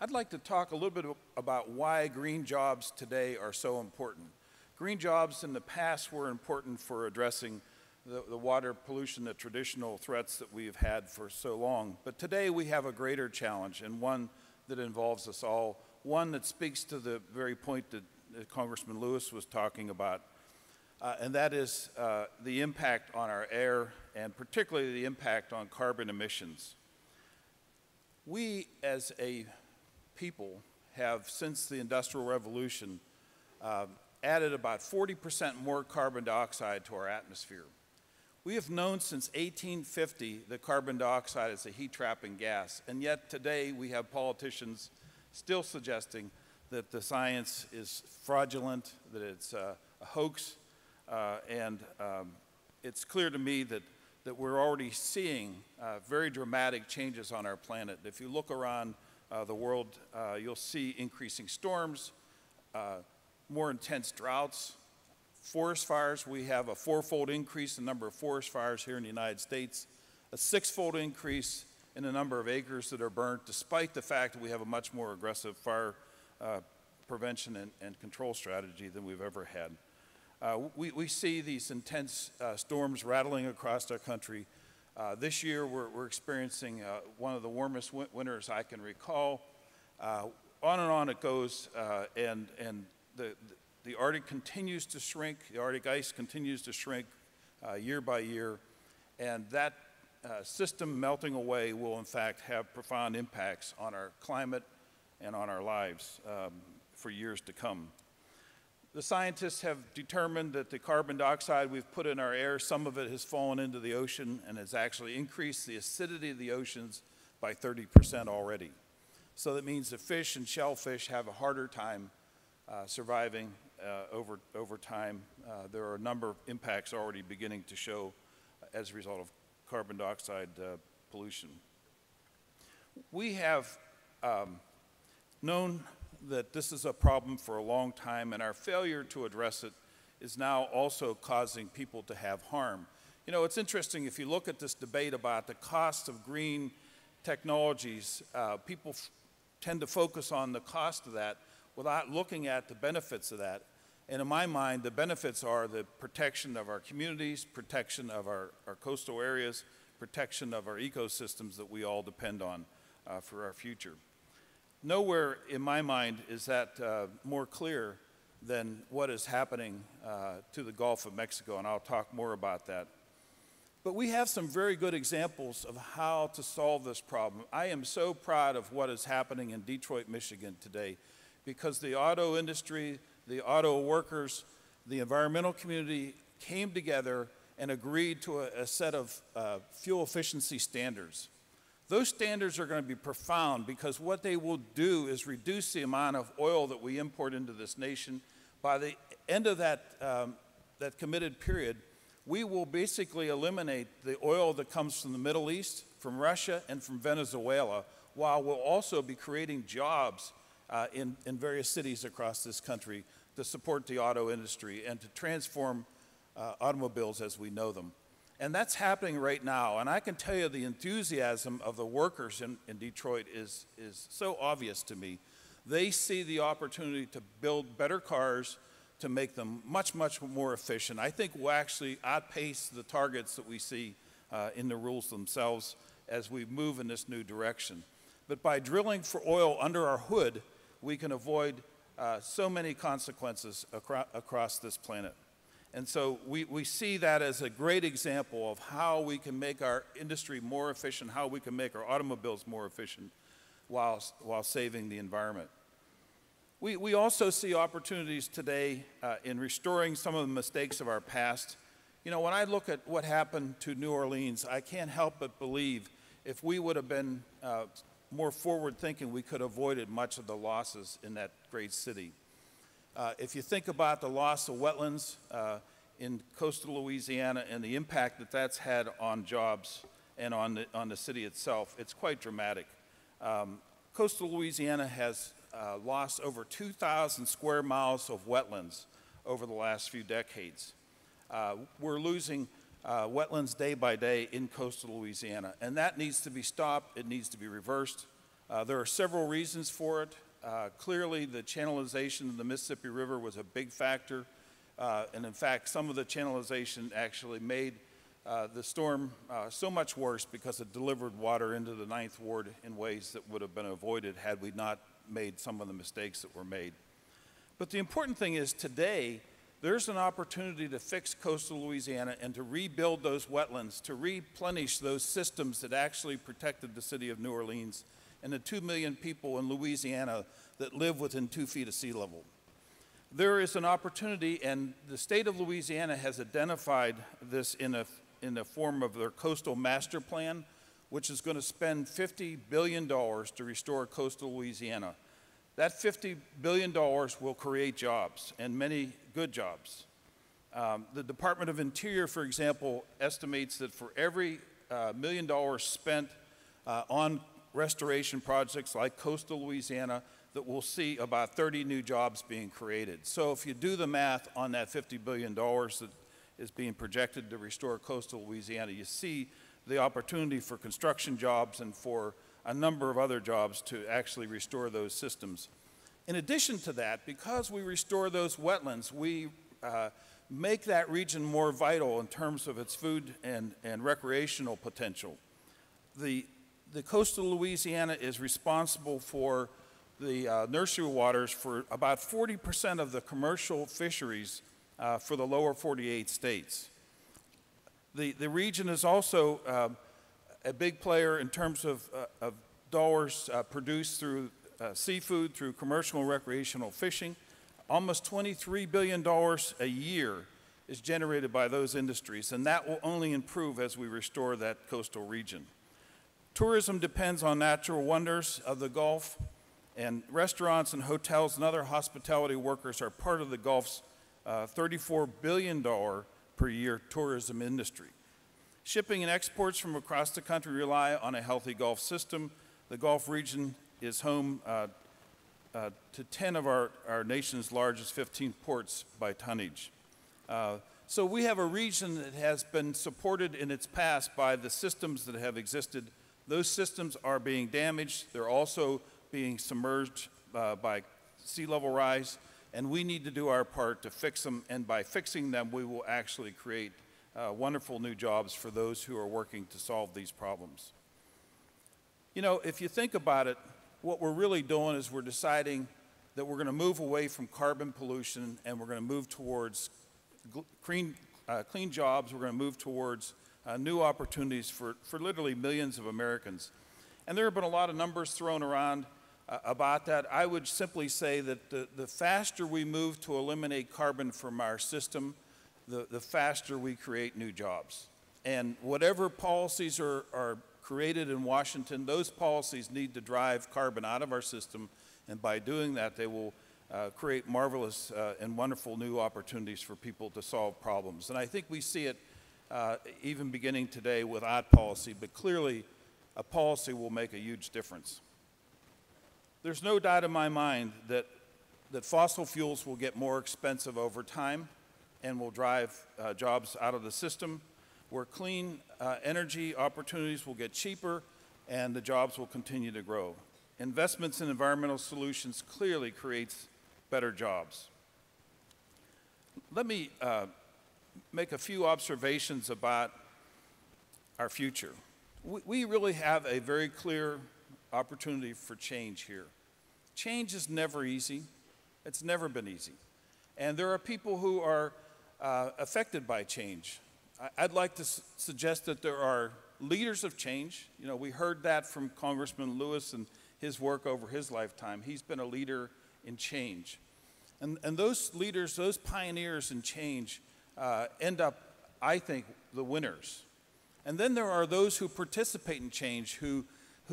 I'd like to talk a little bit about why green jobs today are so important. Green jobs in the past were important for addressing the water pollution, the traditional threats that we've had for so long. But today we have a greater challenge, and one that involves us all, one that speaks to the very point that Congressman Lewis was talking about, and that is the impact on our air, and particularly the impact on carbon emissions. We as a people have, since the Industrial Revolution, added about 40% more carbon dioxide to our atmosphere. We have known since 1850 that carbon dioxide is a heat-trapping gas, and yet today we have politicians still suggesting that the science is fraudulent, that it's a hoax, and it's clear to me that we're already seeing very dramatic changes on our planet. If you look around the world, you'll see increasing storms, more intense droughts, forest fires. We have a 4-fold increase in the number of forest fires here in the United States, a 6-fold increase in the number of acres that are burnt, despite the fact that we have a much more aggressive fire prevention and control strategy than we've ever had. We see these intense storms rattling across our country. This year we're experiencing one of the warmest winters I can recall. On and on it goes, and the Arctic continues to shrink, the Arctic ice continues to shrink year by year, and that system melting away will in fact have profound impacts on our climate and on our lives for years to come. The scientists have determined that the carbon dioxide we've put in our air, some of it has fallen into the ocean and has actually increased the acidity of the oceans by 30% already. So that means the fish and shellfish have a harder time surviving over time. There are a number of impacts already beginning to show as a result of carbon dioxide pollution. We have known that this is a problem for a long time, and our failure to address it is now also causing people to have harm. You know, it's interesting, if you look at this debate about the cost of green technologies, people tend to focus on the cost of that without looking at the benefits of that. And in my mind, the benefits are the protection of our communities, protection of our coastal areas, protection of our ecosystems that we all depend on for our future. Nowhere in my mind is that more clear than what is happening to the Gulf of Mexico, and I'll talk more about that. But we have some very good examples of how to solve this problem. I am so proud of what is happening in Detroit, Michigan today, because the auto industry, the auto workers, the environmental community came together and agreed to a set of fuel efficiency standards. Those standards are going to be profound because what they will do is reduce the amount of oil that we import into this nation. By the end of that committed period, we will basically eliminate the oil that comes from the Middle East, from Russia, and from Venezuela, while we'll also be creating jobs in various cities across this country to support the auto industry and to transform automobiles as we know them. And that's happening right now. And I can tell you the enthusiasm of the workers in Detroit is so obvious to me. They see the opportunity to build better cars, to make them much, much more efficient. I think we'll actually outpace the targets that we see in the rules themselves as we move in this new direction. But by drilling for oil under our hood, we can avoid so many consequences across this planet. And so we see that as a great example of how we can make our industry more efficient, how we can make our automobiles more efficient while saving the environment. We also see opportunities today in restoring some of the mistakes of our past. You know, when I look at what happened to New Orleans, I can't help but believe if we would have been more forward-thinking, we could have avoided much of the losses in that great city. If you think about the loss of wetlands in coastal Louisiana and the impact that that's had on jobs and on the city itself, it's quite dramatic. Coastal Louisiana has lost over 2,000 square miles of wetlands over the last few decades. We're losing wetlands day by day in coastal Louisiana, and that needs to be stopped. It needs to be reversed. There are several reasons for it. Clearly, the channelization of the Mississippi River was a big factor, and in fact, some of the channelization actually made the storm so much worse because it delivered water into the Ninth Ward in ways that would have been avoided had we not made some of the mistakes that were made. But the important thing is today, there's an opportunity to fix coastal Louisiana and to rebuild those wetlands, to replenish those systems that actually protected the city of New Orleans and the 2 million people in Louisiana that live within 2 feet of sea level. There is an opportunity, and the state of Louisiana has identified this in in the form of their coastal master plan, which is going to spend $50 billion to restore coastal Louisiana. That $50 billion will create jobs, and many good jobs. The Department of Interior, for example, estimates that for every $1 million spent on restoration projects like coastal Louisiana, that we'll see about 30 new jobs being created. So if you do the math on that $50 billion that is being projected to restore coastal Louisiana, you see the opportunity for construction jobs and for a number of other jobs to actually restore those systems. In addition to that, because we restore those wetlands, we make that region more vital in terms of its food and recreational potential. The coastal Louisiana is responsible for the nursery waters for about 40% of the commercial fisheries for the lower 48 states. The region is also a big player in terms of dollars produced through seafood, through commercial and recreational fishing. Almost $23 billion a year is generated by those industries, and that will only improve as we restore that coastal region. Tourism depends on natural wonders of the Gulf, and restaurants and hotels and other hospitality workers are part of the Gulf's $34 billion per year tourism industry. Shipping and exports from across the country rely on a healthy Gulf system. The Gulf region is home to 10 of our nation's largest 15 ports by tonnage. So we have a region that has been supported in its past by the systems that have existed. Those systems are being damaged. They're also being submerged by sea level rise, and we need to do our part to fix them, and by fixing them, we will actually create wonderful new jobs for those who are working to solve these problems. You know, if you think about it, what we're really doing is we're deciding that we're going to move away from carbon pollution, and we're going to move towards clean jobs. We're going to move towards new opportunities for literally millions of Americans. And there have been a lot of numbers thrown around about that. I would simply say that the faster we move to eliminate carbon from our system, the faster we create new jobs. And whatever policies are created in Washington, those policies need to drive carbon out of our system, and by doing that, they will create marvelous and wonderful new opportunities for people to solve problems. And I think we see it even beginning today without policy, but clearly a policy will make a huge difference. There's no doubt in my mind that fossil fuels will get more expensive over time and will drive jobs out of the system, where clean energy opportunities will get cheaper and the jobs will continue to grow. Investments in environmental solutions clearly creates better jobs. Let me make a few observations about our future. We really have a very clear opportunity for change here. Change is never easy. It's never been easy. And there are people who are affected by change. I'd like to suggest that there are leaders of change. You know, we heard that from Congressman Lewis and his work over his lifetime. He's been a leader in change. And those leaders, those pioneers in change, end up, I think, the winners. And then there are those who participate in change, who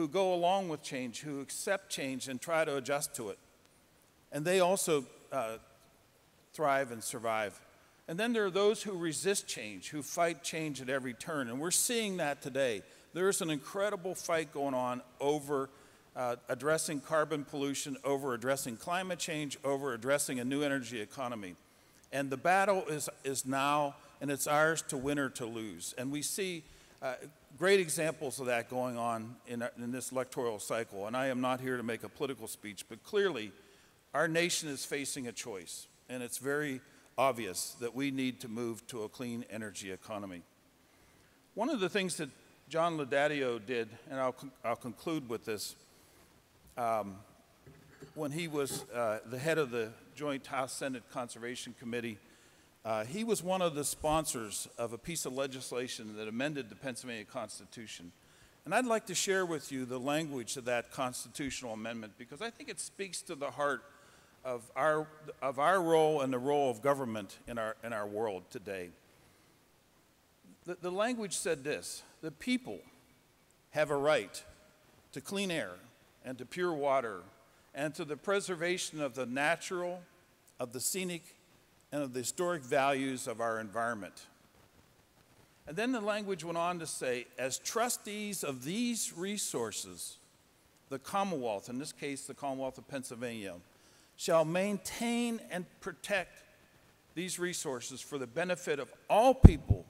go along with change, who accept change and try to adjust to it. And they also thrive and survive. And then there are those who resist change, who fight change at every turn. And we're seeing that today. There's an incredible fight going on over addressing carbon pollution, over addressing climate change, over addressing a new energy economy. And the battle is now, and it's ours to win or to lose. And we see great examples of that going on in this electoral cycle. And I am not here to make a political speech, but clearly our nation is facing a choice. And it's very obvious that we need to move to a clean energy economy. One of the things that John Laudadio did, and I'll conclude with this, when he was the head of the Joint House-Senate Conservation Committee, he was one of the sponsors of a piece of legislation that amended the Pennsylvania Constitution. And I'd like to share with you the language of that constitutional amendment, because I think it speaks to the heart of our role and the role of government in our world today. The language said this: the people have a right to clean air and to pure water and to the preservation of the natural, of the scenic, and of the historic values of our environment. And then the language went on to say, as trustees of these resources, the Commonwealth, in this case the Commonwealth of Pennsylvania, shall maintain and protect these resources for the benefit of all people,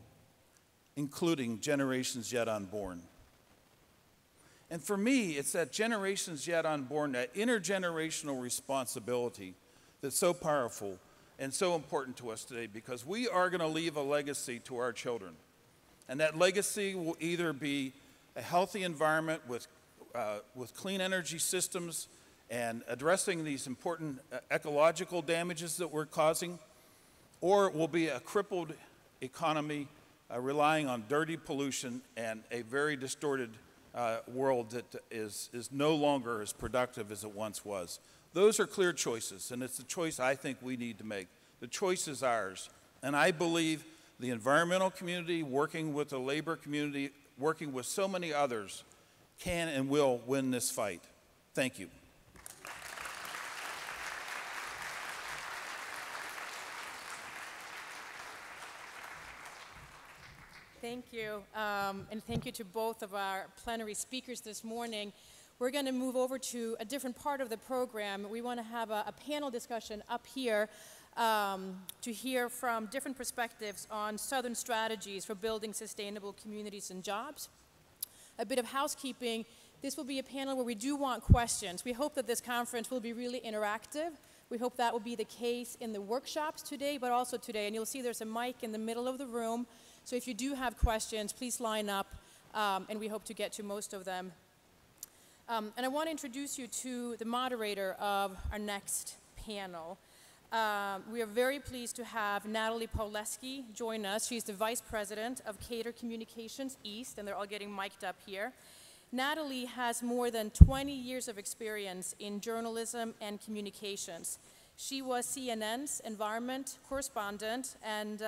including generations yet unborn. And for me, it's that generations yet unborn, that intergenerational responsibility that's so powerful and so important to us today, because we are going to leave a legacy to our children. And that legacy will either be a healthy environment with clean energy systems and addressing these important ecological damages that we're causing, or it will be a crippled economy relying on dirty pollution and a very distorted world that is no longer as productive as it once was. Those are clear choices, and it's a choice I think we need to make. The choice is ours, and I believe the environmental community, working with the labor community, working with so many others, can and will win this fight. Thank you. Thank you, and thank you to both of our plenary speakers this morning. We're going to move over to a different part of the program. We want to have a panel discussion up here to hear from different perspectives on Southern strategies for building sustainable communities and jobs. A bit of housekeeping. This will be a panel where we do want questions. We hope that this conference will be really interactive. We hope that will be the case in the workshops today, but also today. And you'll see there's a mic in the middle of the room. So if you do have questions, please line up, and we hope to get to most of them. And I want to introduce you to the moderator of our next panel. We are very pleased to have Natalie Pawleski join us. She's the Vice President of Cater Communications East, and they're all getting mic'd up here. Natalie has more than 20 years of experience in journalism and communications. She was CNN's environment correspondent and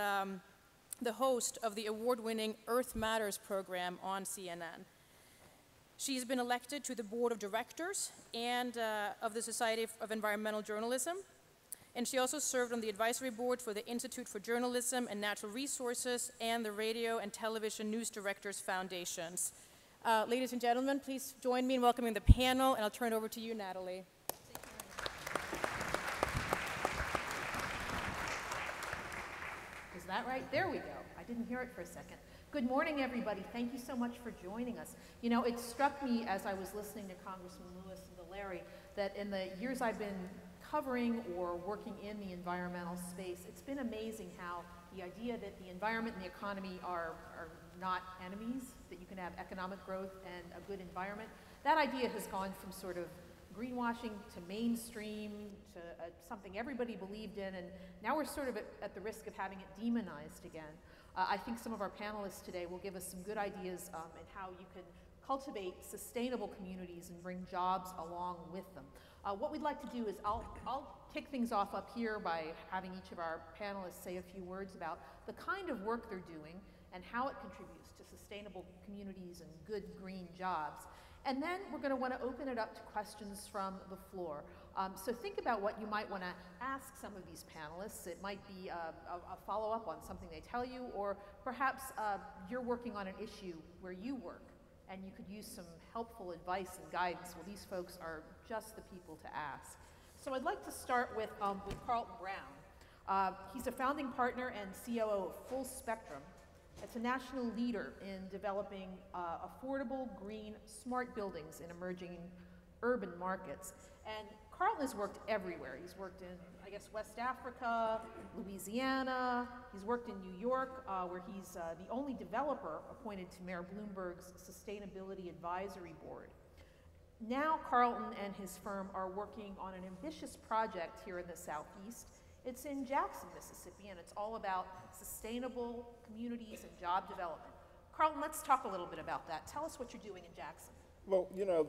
the host of the award-winning Earth Matters program on CNN. She's been elected to the board of directors and of the Society of Environmental Journalism, and she also served on the advisory board for the Institute for Journalism and Natural Resources and the Radio and Television News Directors Foundations. Ladies and gentlemen, please join me in welcoming the panel, and I'll turn it over to you, Natalie. Is that right? There we go. I didn't hear it for a second. Good morning, everybody. Thank you so much for joining us. You know, it struck me as I was listening to Congressman Lewis and Larry that in the years I've been covering or working in the environmental space, it's been amazing how the idea that the environment and the economy are not enemies, that you can have economic growth and a good environment, that idea has gone from sort of greenwashing to mainstream to something everybody believed in, and now we're sort of at the risk of having it demonized again. I think some of our panelists today will give us some good ideas in how you can cultivate sustainable communities and bring jobs along with them. What we'd like to do is I'll kick things off up here by having each of our panelists say a few words about the kind of work they're doing and how it contributes to sustainable communities and good green jobs. And then we're going to want to open it up to questions from the floor. So think about what you might want to ask some of these panelists. It might be a follow-up on something they tell you, or perhaps you're working on an issue where you work and you could use some helpful advice and guidance. Well, these folks are just the people to ask. So I'd like to start with Carlton Brown. He's a founding partner and COO of Full Spectrum. It's a national leader in developing affordable, green, smart buildings in emerging urban markets. And Carlton has worked everywhere. He's worked in, I guess, West Africa, Louisiana. He's worked in New York, where he's the only developer appointed to Mayor Bloomberg's Sustainability Advisory Board. Now Carlton and his firm are working on an ambitious project here in the Southeast. It's in Jackson, Mississippi, and it's all about sustainable communities and job development. Carlton, let's talk a little bit about that. Tell us what you're doing in Jackson. Well, you know,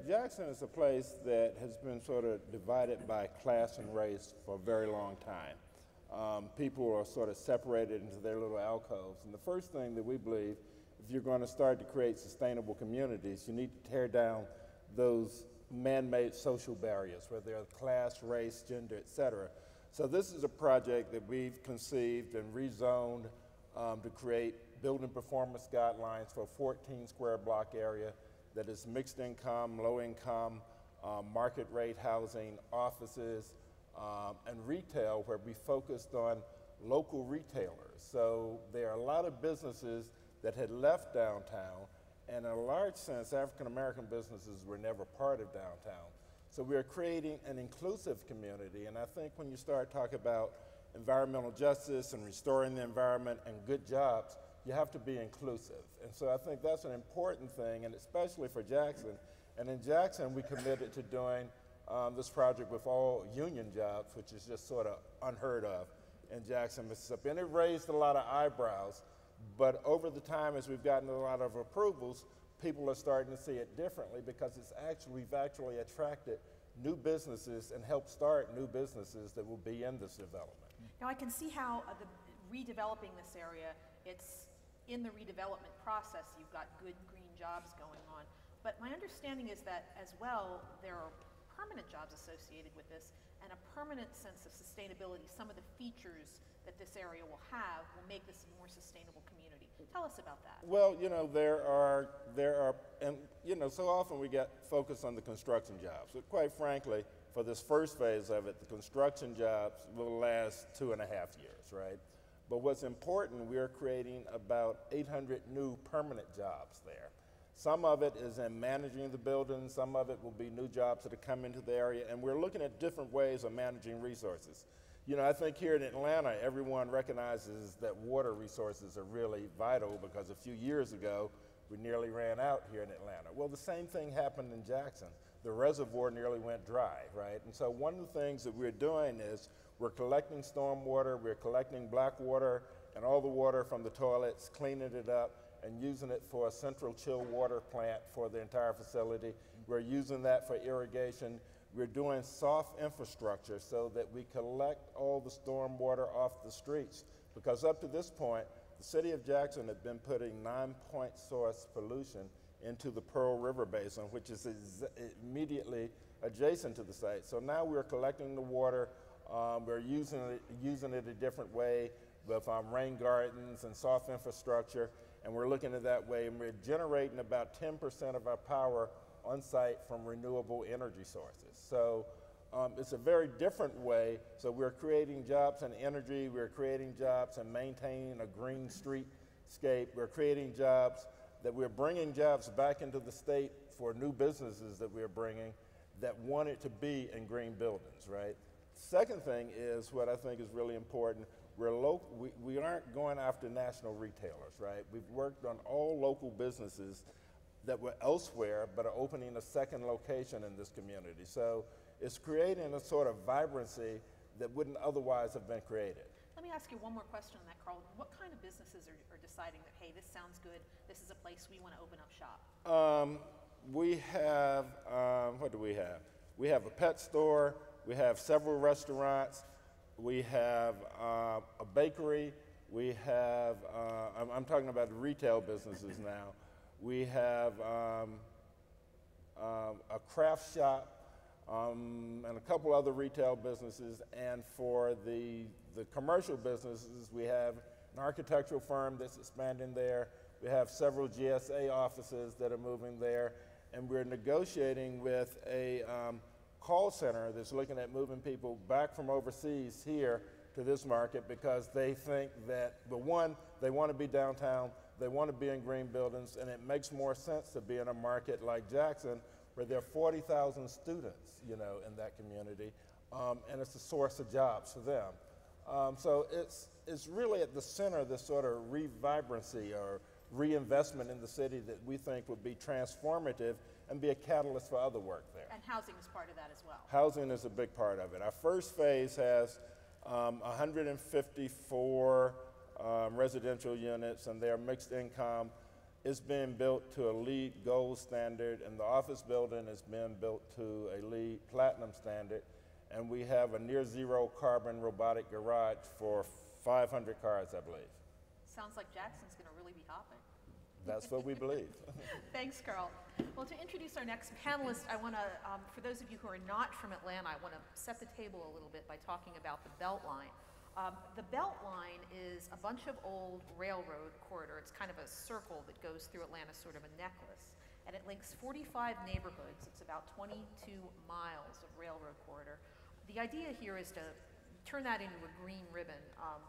Jackson is a place that has been sort of divided by class and race for a very long time. people are sort of separated into their little alcoves. And the first thing that we believe, if you're going to start to create sustainable communities, you need to tear down those man-made social barriers, whether they're class, race, gender, et cetera. So this is a project that we've conceived and rezoned to create building performance guidelines for a 14 square block area that is mixed income, low income, market rate housing, offices, and retail, where we focused on local retailers. So there are a lot of businesses that had left downtown, and in a large sense, African American businesses were never part of downtown. So we are creating an inclusive community, and I think when you start talking about environmental justice and restoring the environment and good jobs, you have to be inclusive. And so I think that's an important thing, and especially for Jackson. And in Jackson, we committed to doing this project with all union jobs, which is just sort of unheard of in Jackson, Mississippi. And it raised a lot of eyebrows, but over the time, as we've gotten a lot of approvals, people are starting to see it differently because we've actually attracted new businesses and helped start new businesses that will be in this development. Now I can see how redeveloping this area, it's in the redevelopment process, you've got good green jobs going on. But my understanding is that as well, there are permanent jobs associated with this and a permanent sense of sustainability. Some of the features that this area will have will make this a more sustainable community. Tell us about that. Well, you know, there are, and you know, so often we get focused on the construction jobs. But quite frankly, for this first phase of it, the construction jobs will last 2.5 years, right? But what's important, we are creating about 800 new permanent jobs there. Some of it is in managing the building, some of it will be new jobs that are coming into the area, and we're looking at different ways of managing resources. You know, I think here in Atlanta, everyone recognizes that water resources are really vital because a few years ago, we nearly ran out here in Atlanta. Well, the same thing happened in Jackson. The reservoir nearly went dry, right? And so one of the things that we're doing is we're collecting storm water, we're collecting black water and all the water from the toilets, cleaning it up, and using it for a central chill water plant for the entire facility. We're using that for irrigation. We're doing soft infrastructure so that we collect all the storm water off the streets. Because up to this point, the city of Jackson had been putting 9-point source pollution into the Pearl River Basin, which is immediately adjacent to the site. So now we're collecting the water, we're using it a different way with rain gardens and soft infrastructure, and we're looking at that way, and we're generating about 10% of our power on site from renewable energy sources. So it's a very different way. So we're creating jobs in energy, we're creating jobs in maintaining a green streetscape, we're creating jobs that we're bringing jobs back into the state for new businesses that we're bringing that want it to be in green buildings, right? Second thing is what I think is really important. We aren't going after national retailers, right? We've worked on all local businesses that were elsewhere but are opening a second location in this community. So it's creating a sort of vibrancy that wouldn't otherwise have been created. Let me ask you one more question on that, Carl. What kind of businesses are deciding that, hey, this sounds good, this is a place we want to open up shop? We have, what do we have? We have a pet store, we have several restaurants, we have a bakery, we have, I'm talking about retail businesses now. We have a craft shop and a couple other retail businesses. And for the commercial businesses, we have an architectural firm that's expanding there. We have several GSA offices that are moving there. And we're negotiating with a call center that's looking at moving people back from overseas here to this market because they think that, the one, they want to be downtown, they want to be in green buildings, and it makes more sense to be in a market like Jackson where there are 40,000 students, you know, in that community, and it's a source of jobs for them. So it's really at the center of this sort of revibrancy or reinvestment in the city that we think would be transformative and be a catalyst for other work there. And housing is part of that as well. Housing is a big part of it. Our first phase has 154 residential units, and they're mixed income. It's being built to a LEED Gold standard, and the office building is being built to a LEED Platinum standard. and we have a near zero carbon robotic garage for 500 cars, I believe. Sounds like Jackson's going to really be hopping. That's what we believe. Thanks, Carl. Well, to introduce our next panelist, I want to, for those of you who are not from Atlanta, I want to set the table a little bit by talking about the Beltline. The Beltline is a bunch of old railroad corridor. It's kind of a circle that goes through Atlanta, sort of a necklace. And it links 45 neighborhoods. It's about 22 miles of railroad corridor. The idea here is to turn that into a green ribbon,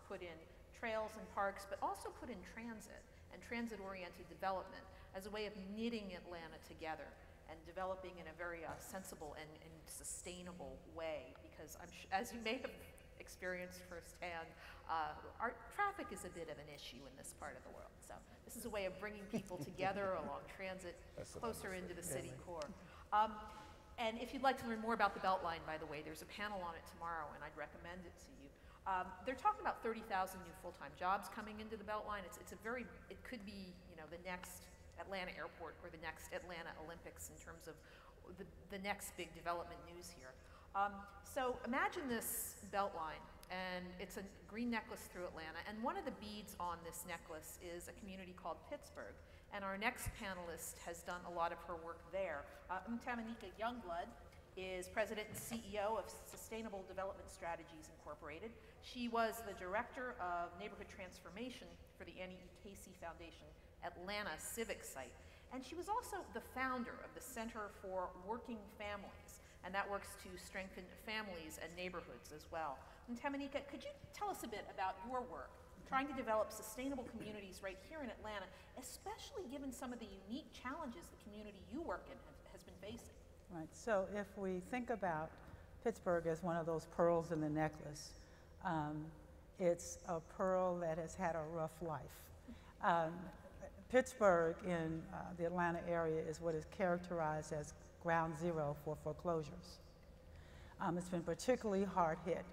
put in trails and parks, but also put in transit and transit-oriented development as a way of knitting Atlanta together and developing in a very sensible and sustainable way, because as you may have experienced firsthand, our traffic is a bit of an issue in this part of the world. So this is a way of bringing people together along transit closer into the city core. And if you'd like to learn more about the Beltline, by the way, there's a panel on it tomorrow, and I'd recommend it to you. They're talking about 30,000 new full-time jobs coming into the Beltline. It could be, the next Atlanta airport or the next Atlanta Olympics in terms of the next big development news here. So imagine this Beltline, and it's a green necklace through Atlanta, and one of the beads on this necklace is a community called Pittsburgh, and our next panelist has done a lot of her work there. Tamanika Youngblood is president and CEO of Sustainable Development Strategies Incorporated. She was the director of neighborhood transformation for the Annie E. Casey Foundation Atlanta Civic Site. And she was also the founder of the Center for Working Families, and that works to strengthen families and neighborhoods as well. And Tamanika, could you tell us a bit about your work trying to develop sustainable communities right here in Atlanta, especially given some of the unique challenges the community you work in has been facing? Right, so if we think about Pittsburgh as one of those pearls in the necklace, it's a pearl that has had a rough life. Pittsburgh in the Atlanta area is what is characterized as ground zero for foreclosures. It's been particularly hard hit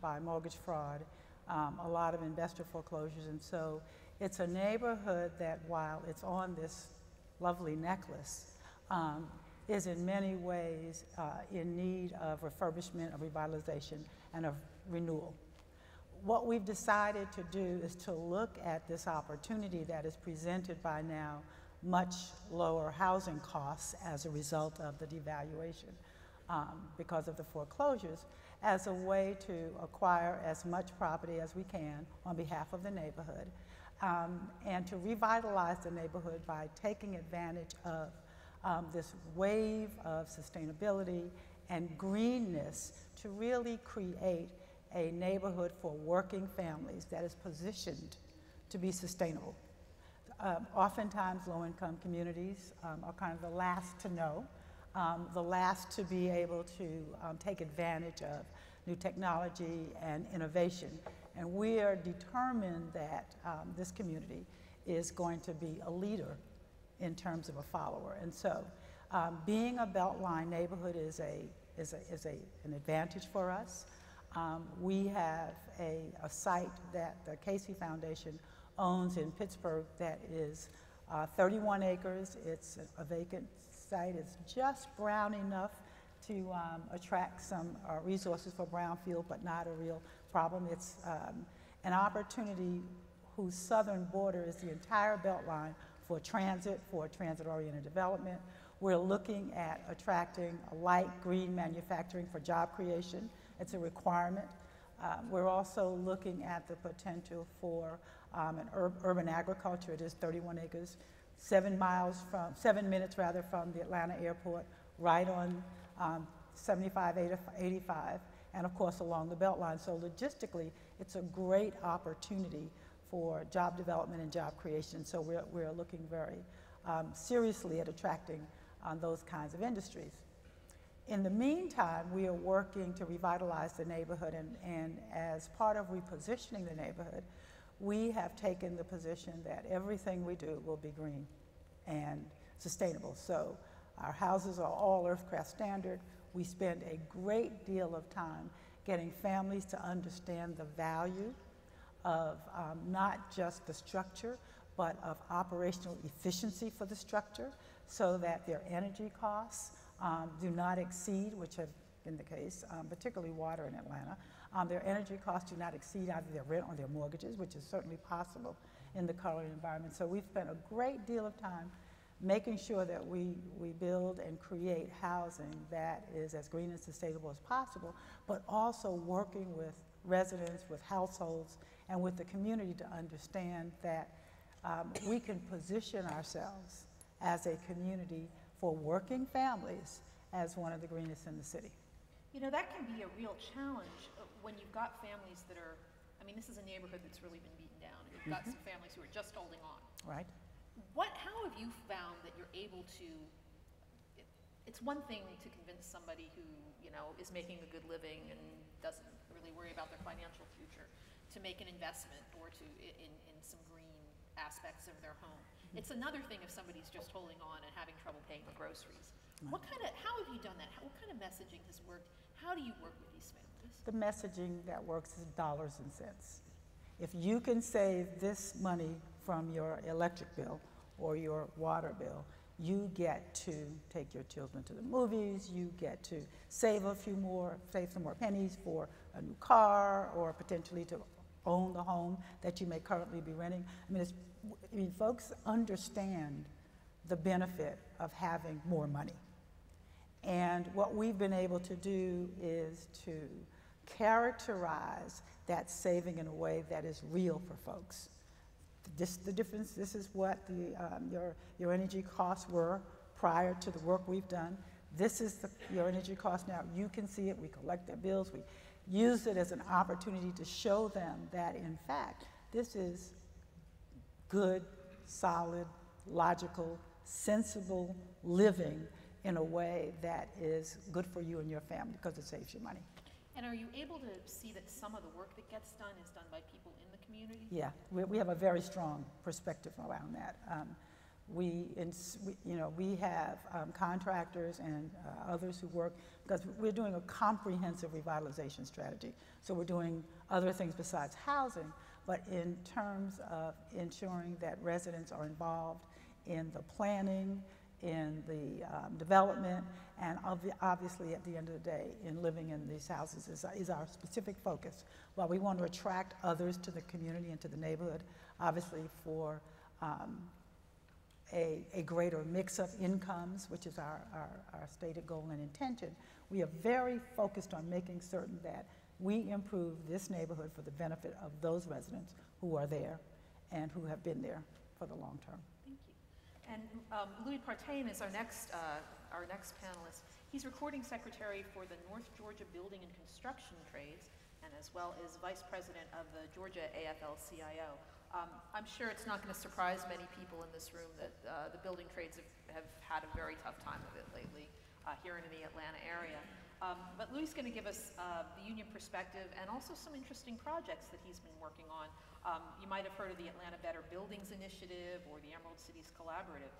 by mortgage fraud, a lot of investor foreclosures, and so it's a neighborhood that, while it's on this lovely necklace, is in many ways in need of refurbishment, of revitalization, and of renewal. What we've decided to do is to look at this opportunity that is presented by now much lower housing costs as a result of the devaluation because of the foreclosures, as a way to acquire as much property as we can on behalf of the neighborhood, and to revitalize the neighborhood by taking advantage of this wave of sustainability and greenness to really create a neighborhood for working families that is positioned to be sustainable. Oftentimes, low-income communities are kind of the last to know, the last to be able to take advantage of new technology and innovation. And we are determined that this community is going to be a leader in terms of a follower. And so being a Beltline neighborhood is an advantage for us. We have a site that the Casey Foundation owns in Pittsburgh that is 31 acres. It's a vacant site. It's just brown enough to attract some resources for brownfield, but not a real problem. It's an opportunity whose southern border is the entire Beltline for transit-oriented development. We're looking at attracting a light green manufacturing for job creation. It's a requirement. We're also looking at the potential for an urban agriculture. It is 31 acres, 7 minutes from the Atlanta airport, right on 75, 85, and of course along the Beltline. So logistically, it's a great opportunity for job development and job creation. So we're looking very seriously at attracting those kinds of industries. In the meantime, we are working to revitalize the neighborhood, and as part of repositioning the neighborhood, we have taken the position that everything we do will be green and sustainable. So our houses are all Earthcraft standard. We spend a great deal of time getting families to understand the value of not just the structure, but of operational efficiency for the structure, so that their energy costs do not exceed, which have been the case, particularly water in Atlanta. Their energy costs do not exceed either their rent or their mortgages, which is certainly possible in the current environment. So we've spent a great deal of time making sure that we build and create housing that is as green and sustainable as possible, but also working with residents, with households, and with the community to understand that we can position ourselves as a community for working families as one of the greenest in the city. You know, that can be a real challenge when you've got families that are, I mean, this is a neighborhood that's really been beaten down, and you've got some families who are just holding on. Right. How have you found that you're able to, it's one thing to convince somebody who, you know, is making a good living and doesn't really worry about their financial future to make an investment or to in some green aspects of their home. It's another thing if somebody's just holding on and having trouble paying the groceries. How have you done that? What kind of messaging has worked? How do you work with these families? The messaging that works is dollars and cents. If you can save this money from your electric bill or your water bill, you get to take your children to the movies, you get to save some more pennies for a new car or potentially to own the home that you may currently be renting. I mean, folks understand the benefit of having more money. And what we've been able to do is to characterize that saving in a way that is real for folks. The difference, this is what your energy costs were prior to the work we've done. This is your energy cost now. You can see it. We collect their bills. We use it as an opportunity to show them that, in fact, this is good, solid, logical, sensible living in a way that is good for you and your family because it saves you money. And are you able to see that some of the work that gets done is done by people in the community? Yeah, we have a very strong perspective around that. We have contractors and others who work, because we're doing a comprehensive revitalization strategy. So we're doing other things besides housing, but in terms of ensuring that residents are involved in the planning, in the development, and obviously at the end of the day, in living in these houses is our specific focus. While we want to attract others to the community and to the neighborhood, obviously for a greater mix of incomes, which is our stated goal and intention, we are very focused on making certain that we improve this neighborhood for the benefit of those residents who are there and who have been there for the long term. Thank you. And Louis Partain is our next panelist. He's recording secretary for the North Georgia Building and Construction Trades, and as well as vice president of the Georgia AFL-CIO. I'm sure it's not going to surprise many people in this room that the building trades have had a very tough time of it lately here in the Atlanta area. But Louis is going to give us the union perspective and also some interesting projects that he's been working on. You might have heard of the Atlanta Better Buildings Initiative or the Emerald Cities Collaborative.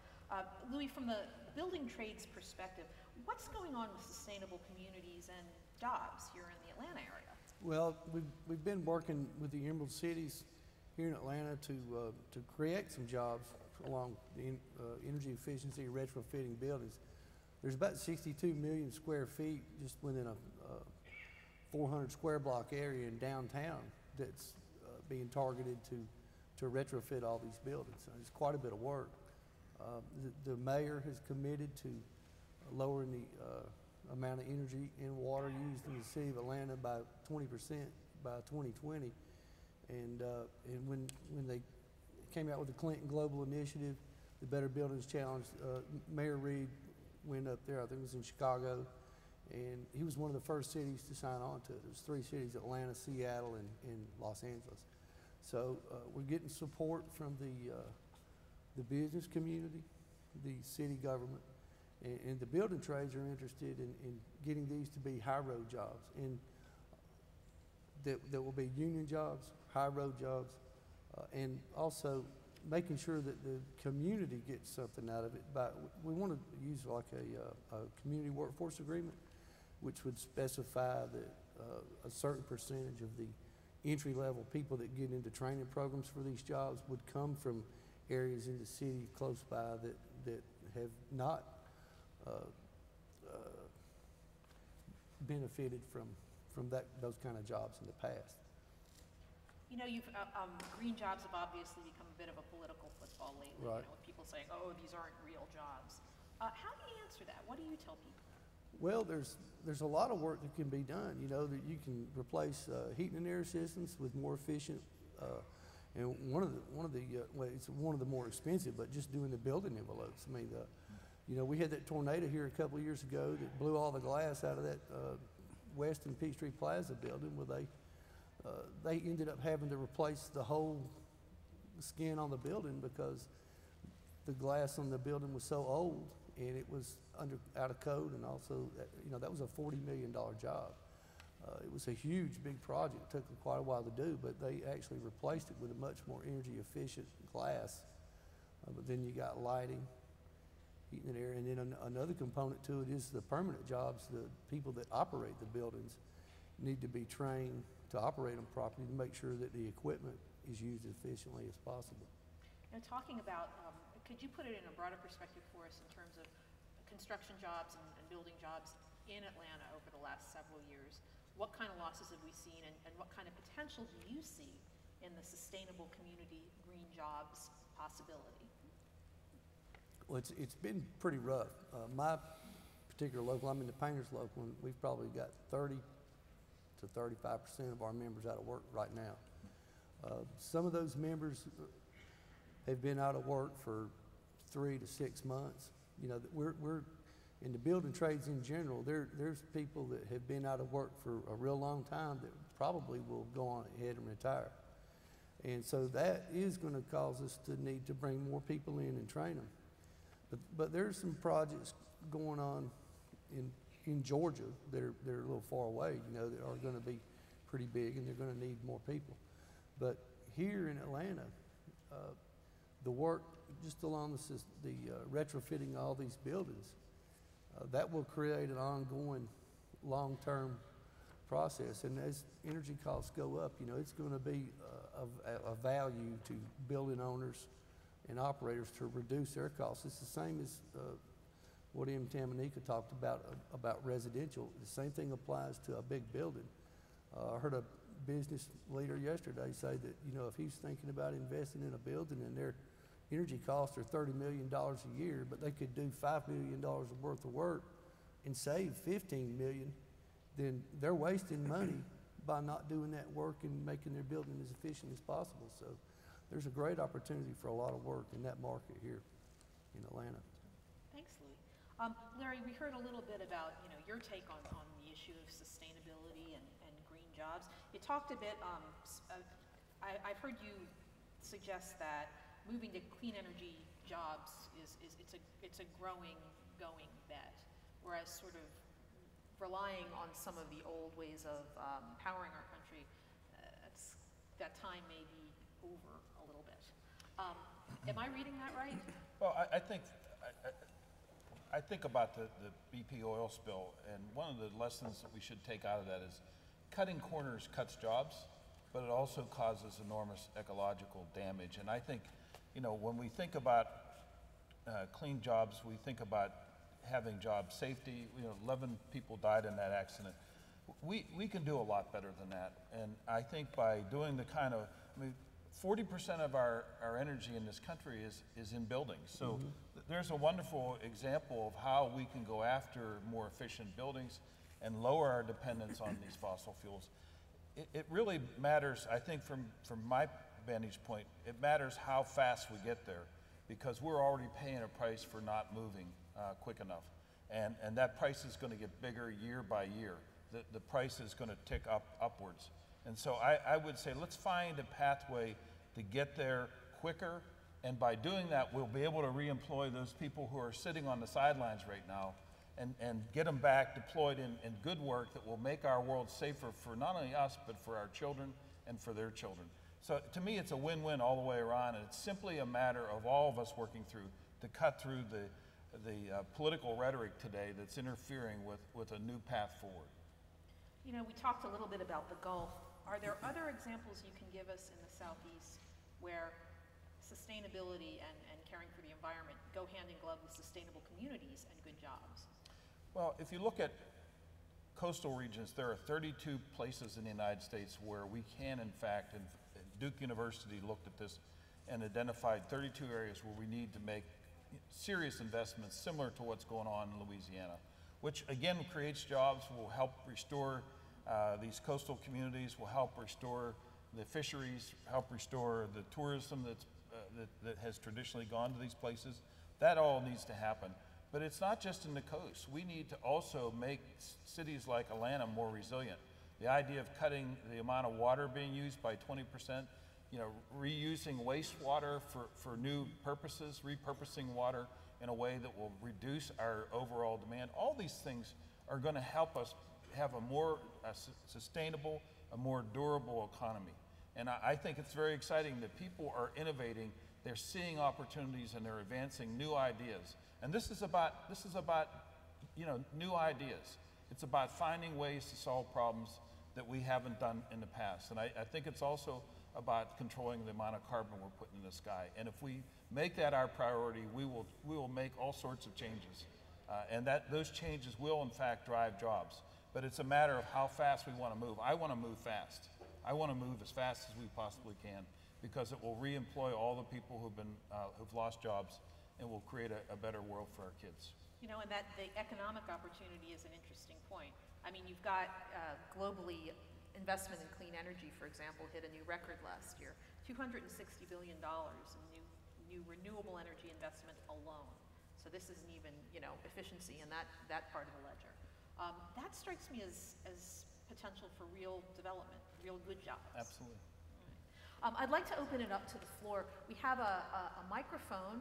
Louis, from the building trades perspective, what's going on with sustainable communities and jobs here in the Atlanta area? Well, we've been working with the Emerald Cities here in Atlanta to create some jobs along the energy efficiency retrofitting buildings. There's about 62 million square feet just within a 400 square block area in downtown that's being targeted to retrofit all these buildings. So it's quite a bit of work. The mayor has committed to lowering the amount of energy and water used in the city of Atlanta by 20% by 2020. And when they came out with the Clinton Global Initiative, the Better Buildings Challenge, Mayor Reed went up there, I think it was in Chicago, and he was one of the first cities to sign on to it. There's 3 cities, Atlanta, Seattle, and Los Angeles. So we're getting support from the business community, the city government, and the building trades are interested in getting these to be high road jobs, and that will be union jobs, high road jobs, and also making sure that the community gets something out of it. But we want to use like a community workforce agreement, which would specify that a certain percentage of the entry-level people that get into training programs for these jobs would come from areas in the city close by that have not benefited from those kind of jobs in the past. You know, green jobs have obviously become a bit of a political football lately. Right. You know, with people saying, "Oh, these aren't real jobs." How do you answer that? What do you tell people? Well, there's a lot of work that can be done. You know, that you can replace heating and air systems with more efficient. And well, it's one of the more expensive, but just doing the building envelopes. I mean, you know, we had that tornado here a couple of years ago that blew all the glass out of that Westin Peachtree Plaza building. Where they ended up having to replace the whole skin on the building because the glass on the building was so old and it was out of code, and also, you know, that was a $40 million job. It was a huge, big project. It took quite a while to do, but they actually replaced it with a much more energy efficient glass. But then you got lighting, heating and air, and then another component to it is the permanent jobs. The people that operate the buildings need to be trained to operate them properly to make sure that the equipment is used as efficiently as possible. Now, talking about, could you put it in a broader perspective for us in terms of construction jobs and building jobs in Atlanta over the last several years? What kind of losses have we seen, and what kind of potential do you see in the sustainable community green jobs possibility? Well, it's been pretty rough. My particular local, I'm in the painters local, and we've probably got 30 to 35% of our members out of work right now. Some of those members have been out of work for 3 to 6 months. You know, we're in the building trades in general. There's people that have been out of work for a real long time that probably will go on ahead and retire. And so that is going to cause us to need to bring more people in and train them. But there's some projects going on in Georgia that are a little far away, you know, that are going to be pretty big, and they're going to need more people. But here in Atlanta, the work just along the retrofitting all these buildings, that will create an ongoing long-term process. And as energy costs go up, you know, it's going to be of value to building owners and operators to reduce their costs. It's the same as what M. Tamanika talked about residential. The same thing applies to a big building. I heard a business leader yesterday say that, you know, if he's thinking about investing in a building and their energy costs are $30 million a year, but they could do $5 million worth of work and save $15 million, then they're wasting money by not doing that work and making their building as efficient as possible. So there's a great opportunity for a lot of work in that market here in Atlanta. Thanks, Louis. Larry, we heard a little bit about, you know, your take on the issue of sustainability and green jobs. You talked a bit, I've heard you suggest that moving to clean energy jobs it's a going bet, whereas sort of relying on some of the old ways of powering our country, that time may be over a little bit. Am I reading that right? Well, I think about the BP oil spill, and one of the lessons that we should take out of that is cutting corners cuts jobs, but it also causes enormous ecological damage. And I think, you know, when we think about clean jobs, we think about having job safety. You know, 11 people died in that accident. We can do a lot better than that. And I think by doing the kind of, I mean, 40% of our energy in this country is in buildings. So there's a wonderful example of how we can go after more efficient buildings and lower our dependence on these fossil fuels. It really matters, I think, from my vantage point, it matters how fast we get there, because we're already paying a price for not moving quick enough. And that price is going to get bigger year by year. The price is going to tick upwards. And so I would say let's find a pathway to get there quicker, and by doing that we'll be able to reemploy those people who are sitting on the sidelines right now and get them back deployed in good work that will make our world safer for not only us but for our children and for their children. So to me it's a win-win all the way around, and it's simply a matter of all of us working to cut through the political rhetoric today that's interfering with a new path forward. You know, we talked a little bit about the Gulf. Are there other examples you can give us in the Southeast where sustainability and caring for the environment go hand in glove with sustainable communities and good jobs? Well, if you look at coastal regions, there are 32 places in the United States where we can, in fact, and Duke University looked at this and identified 32 areas where we need to make serious investments similar to what's going on in Louisiana, which again creates jobs, will help restore these coastal communities, will help restore the fisheries, help restore the tourism that has traditionally gone to these places. That all needs to happen. But it's not just in the coast. We need to also make cities like Atlanta more resilient. The idea of cutting the amount of water being used by 20%, reusing wastewater for new purposes, repurposing water in a way that will reduce our overall demand. All these things are going to help us have a more sustainable, a more durable economy. And I think it's very exciting that people are innovating, they're seeing opportunities, and they're advancing new ideas. And this is about new ideas. It's about finding ways to solve problems that we haven't done in the past. And I think it's also about controlling the amount of carbon we're putting in the sky. And if we make that our priority, we will make all sorts of changes. And those changes will, in fact, drive jobs. But it's a matter of how fast we want to move. I want to move fast. I want to move as fast as we possibly can, because it will re-employ all the people who've lost jobs, and will create a better world for our kids. And that the economic opportunity is an interesting point. I mean, you've got globally, investment in clean energy, for example, hit a new record last year, $260 billion in new renewable energy investment alone. So this isn't even, efficiency in that part of the ledger. That strikes me as potential for real development, real good jobs. Absolutely. Right. I'd like to open it up to the floor. We have a microphone.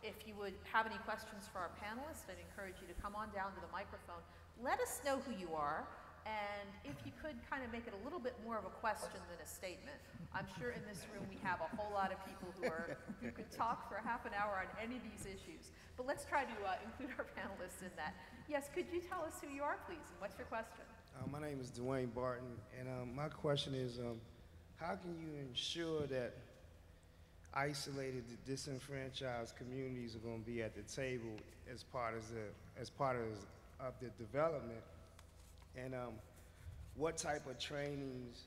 If you would have any questions for our panelists, I'd encourage you to come on down to the microphone. Let us know who you are, and if you could kind of make it a little bit more of a question than a statement. I'm sure in this room we have a whole lot of people who could talk for half an hour on any of these issues. But let's try to include our panelists in that. Yes, could you tell us who you are, please, and what's your question? My name is Dwayne Barton, and my question is, how can you ensure that isolated, disenfranchised communities are going to be at the table as part of the development? And what type of trainings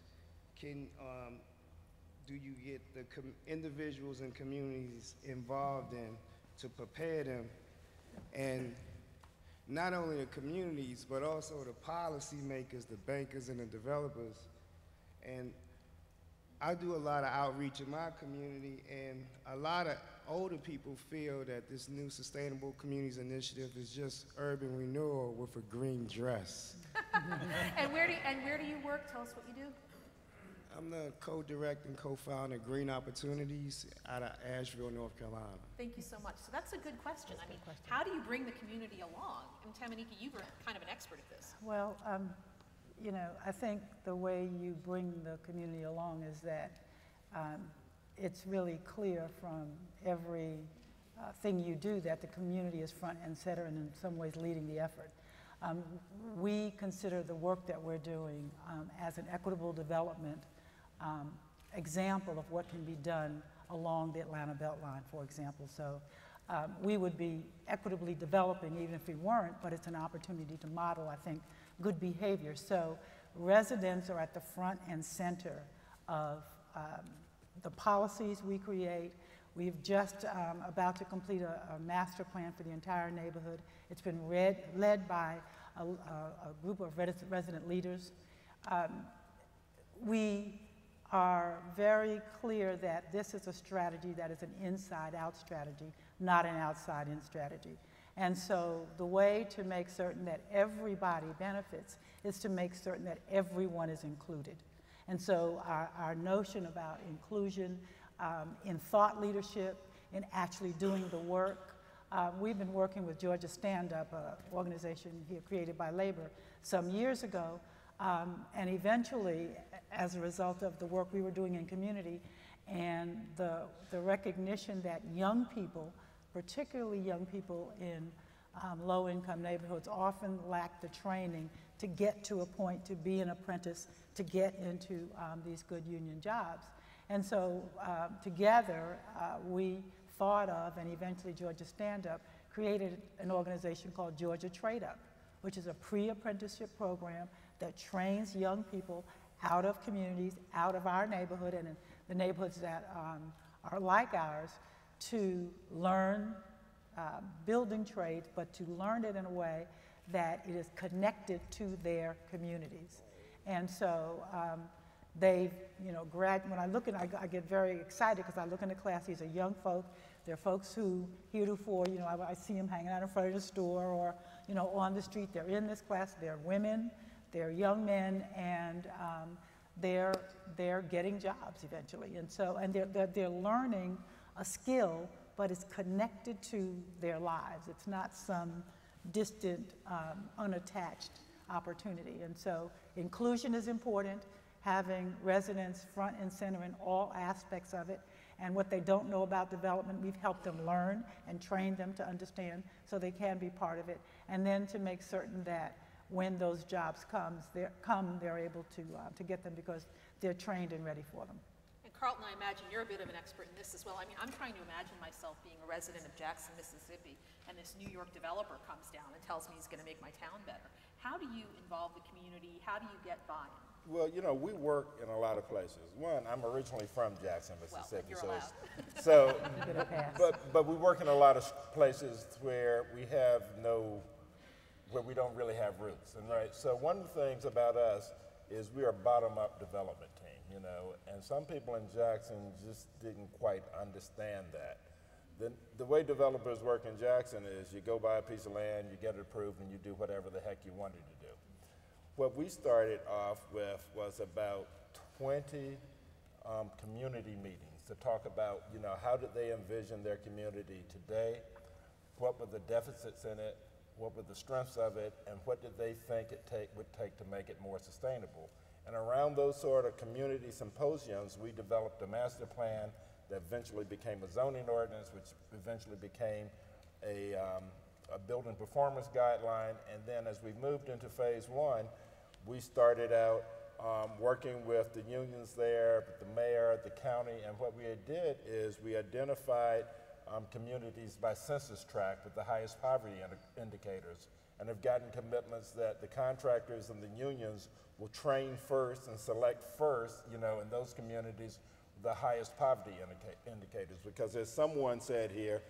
do you get the individuals and communities involved in to prepare them? And not only the communities, but also the policymakers, the bankers, and the developers. And I do a lot of outreach in my community, and a lot of older people feel that this new Sustainable Communities Initiative is just urban renewal with a green dress. And where do you work? Tell us what you do. I'm the co-director and co-founder of Green Opportunities out of Asheville, North Carolina. Thank you so much. So that's a good question. I mean, how do you bring the community along? And Tamanika, you were kind of an expert at this. Well, I think the way you bring the community along is that it's really clear from every thing you do that the community is front and center and in some ways leading the effort. We consider the work that we're doing as an equitable development example of what can be done along the Atlanta Beltline, for example. So we would be equitably developing even if we weren't, but it's an opportunity to model, I think, good behavior. So residents are at the front and center of the policies we create. We've just about to complete a master plan for the entire neighborhood. It's been led by a group of resident leaders. We are very clear that this is a strategy that is an inside-out strategy, not an outside-in strategy. And so the way to make certain that everybody benefits is to make certain that everyone is included. And so our notion about inclusion in thought leadership, in actually doing the work, we've been working with Georgia Stand Up, an organization here created by labor some years ago, and eventually, as a result of the work we were doing in community and the recognition that young people, particularly young people in low-income neighborhoods, often lack the training to get to a point to be an apprentice, to get into these good union jobs. And so together, we thought of, and eventually Georgia Stand Up created an organization called Georgia Trade Up, which is a pre-apprenticeship program that trains young people out of communities, out of our neighborhood and in the neighborhoods that are like ours, to learn building trades, but to learn it in a way that it is connected to their communities. And so they've, when I look and I get very excited because I look in the class, these are young folk. They're folks who heretofore, I see them hanging out in front of the store or, on the street. They're in this class. They're women, they're young men, and they're getting jobs eventually. And so, and they're learning a skill, but it's connected to their lives. It's not some distant, unattached opportunity. And so inclusion is important, having residents front and center in all aspects of it. And what they don't know about development, we've helped them learn and train them to understand so they can be part of it. And then to make certain that when those jobs they're able to get them because they're trained and ready for them. And Carlton, I imagine you're a bit of an expert in this as well. I mean, I'm trying to imagine myself being a resident of Jackson, Mississippi, and this New York developer comes down and tells me he's going to make my town better. How do you involve the community? How do you get buy-in? Well, we work in a lot of places. One, I'm originally from Jackson, Mississippi, well, but we work in a lot of places where we don't really have roots, and right. So one of the things about us is we are a bottom-up development team, and some people in Jackson just didn't quite understand that. The way developers work in Jackson is you go buy a piece of land, you get it approved, and you do whatever the heck you wanted to do. What we started off with was about 20 community meetings to talk about, how did they envision their community today, what were the deficits in it, what were the strengths of it, and what did they think would take to make it more sustainable. And around those sort of community symposiums, we developed a master plan that eventually became a zoning ordinance, which eventually became a building performance guideline. And then as we moved into phase one, we started out working with the unions there, the mayor, the county, and what we did is we identified communities by census tract with the highest poverty indicators, and have gotten commitments that the contractors and the unions will train first and select first, in those communities with the highest poverty indicators, because as someone said here,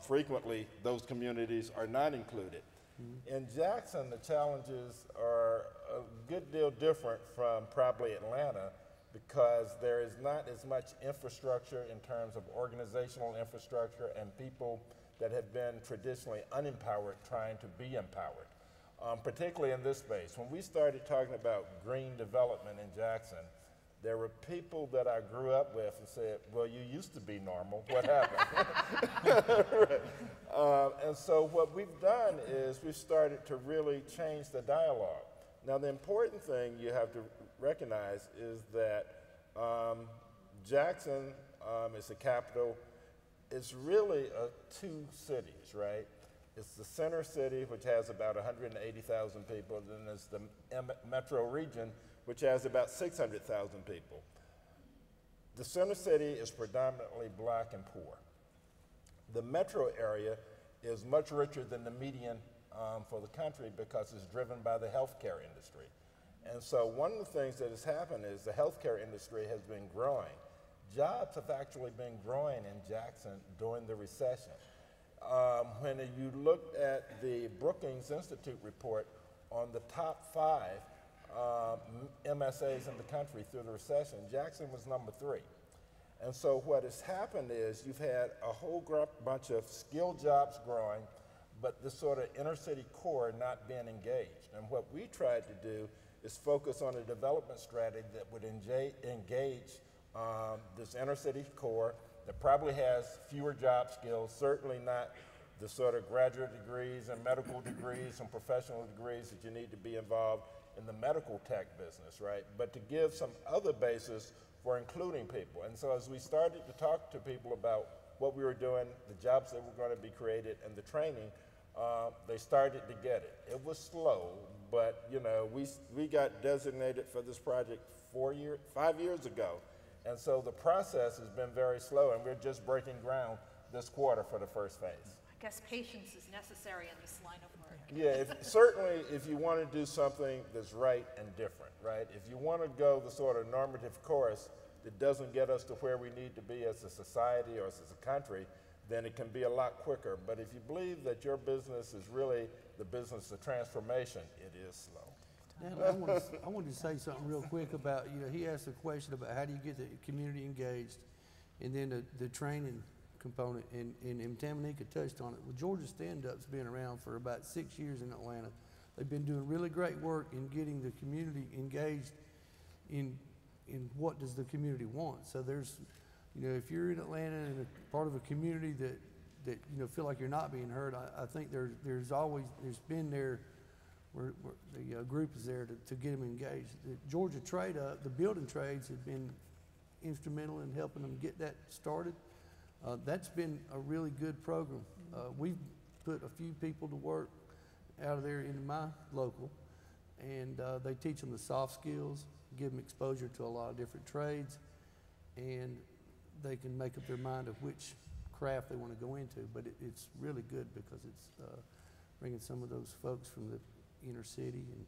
frequently those communities are not included. Mm-hmm. In Jackson, the challenges are a good deal different from probably Atlanta, because there is not as much infrastructure in terms of organizational infrastructure and people that have been traditionally unempowered trying to be empowered, particularly in this space. When we started talking about green development in Jackson, there were people that I grew up with and said, well, you used to be normal, what happened? And so what we've done is we've started to really change the dialogue. Now the important thing you have to recognize is that Jackson is the capital. It's really two cities, right? It's the center city, which has about 180,000 people, and then there's the metro region, which has about 600,000 people. The center city is predominantly black and poor. The metro area is much richer than the median for the country because it's driven by the healthcare industry. And so one of the things that has happened is the healthcare industry has been growing. Jobs have actually been growing in Jackson during the recession. When you looked at the Brookings Institute report on the top 5 MSAs in the country through the recession, Jackson was number 3. And so what has happened is you've had a whole bunch of skilled jobs growing, but the sort of inner city core not being engaged. And what we tried to do is focus on a development strategy that would engage this inner city core that probably has fewer job skills, certainly not the sort of graduate degrees and medical degrees and professional degrees that you need to be involved in the medical tech business, right? But to give some other basis for including people. And so as we started to talk to people about what we were doing, the jobs that were going to be created, and the training, they started to get it. It was slow, but we got designated for this project 5 years ago. And so the process has been very slow, and we're just breaking ground this quarter for the first phase. I guess patience is necessary in this line of work. Yeah, certainly if you want to do something that's right and different, right? If you want to go the sort of normative course that doesn't get us to where we need to be as a society or as a country, then it can be a lot quicker. But if you believe that your business is really the business of transformation, it is slow. Dan, I wanted to say something real quick about, he asked a question about how do you get the community engaged, and then the training component, and Tamanika touched on it. Well, Georgia Stand-Up's been around for about 6 years in Atlanta. They've been doing really great work in getting the community engaged in what does the community want. So there's, if you're in Atlanta and a part of a community that feel like you're not being heard, I think there's been there where the group is there to get them engaged. The Georgia Trade Up, the building trades have been instrumental in helping them get that started. That's been a really good program. We've put a few people to work out of there in my local, and they teach them the soft skills, give them exposure to a lot of different trades, and they can make up their mind of which craft they want to go into. But it's really good because it's bringing some of those folks from the inner city and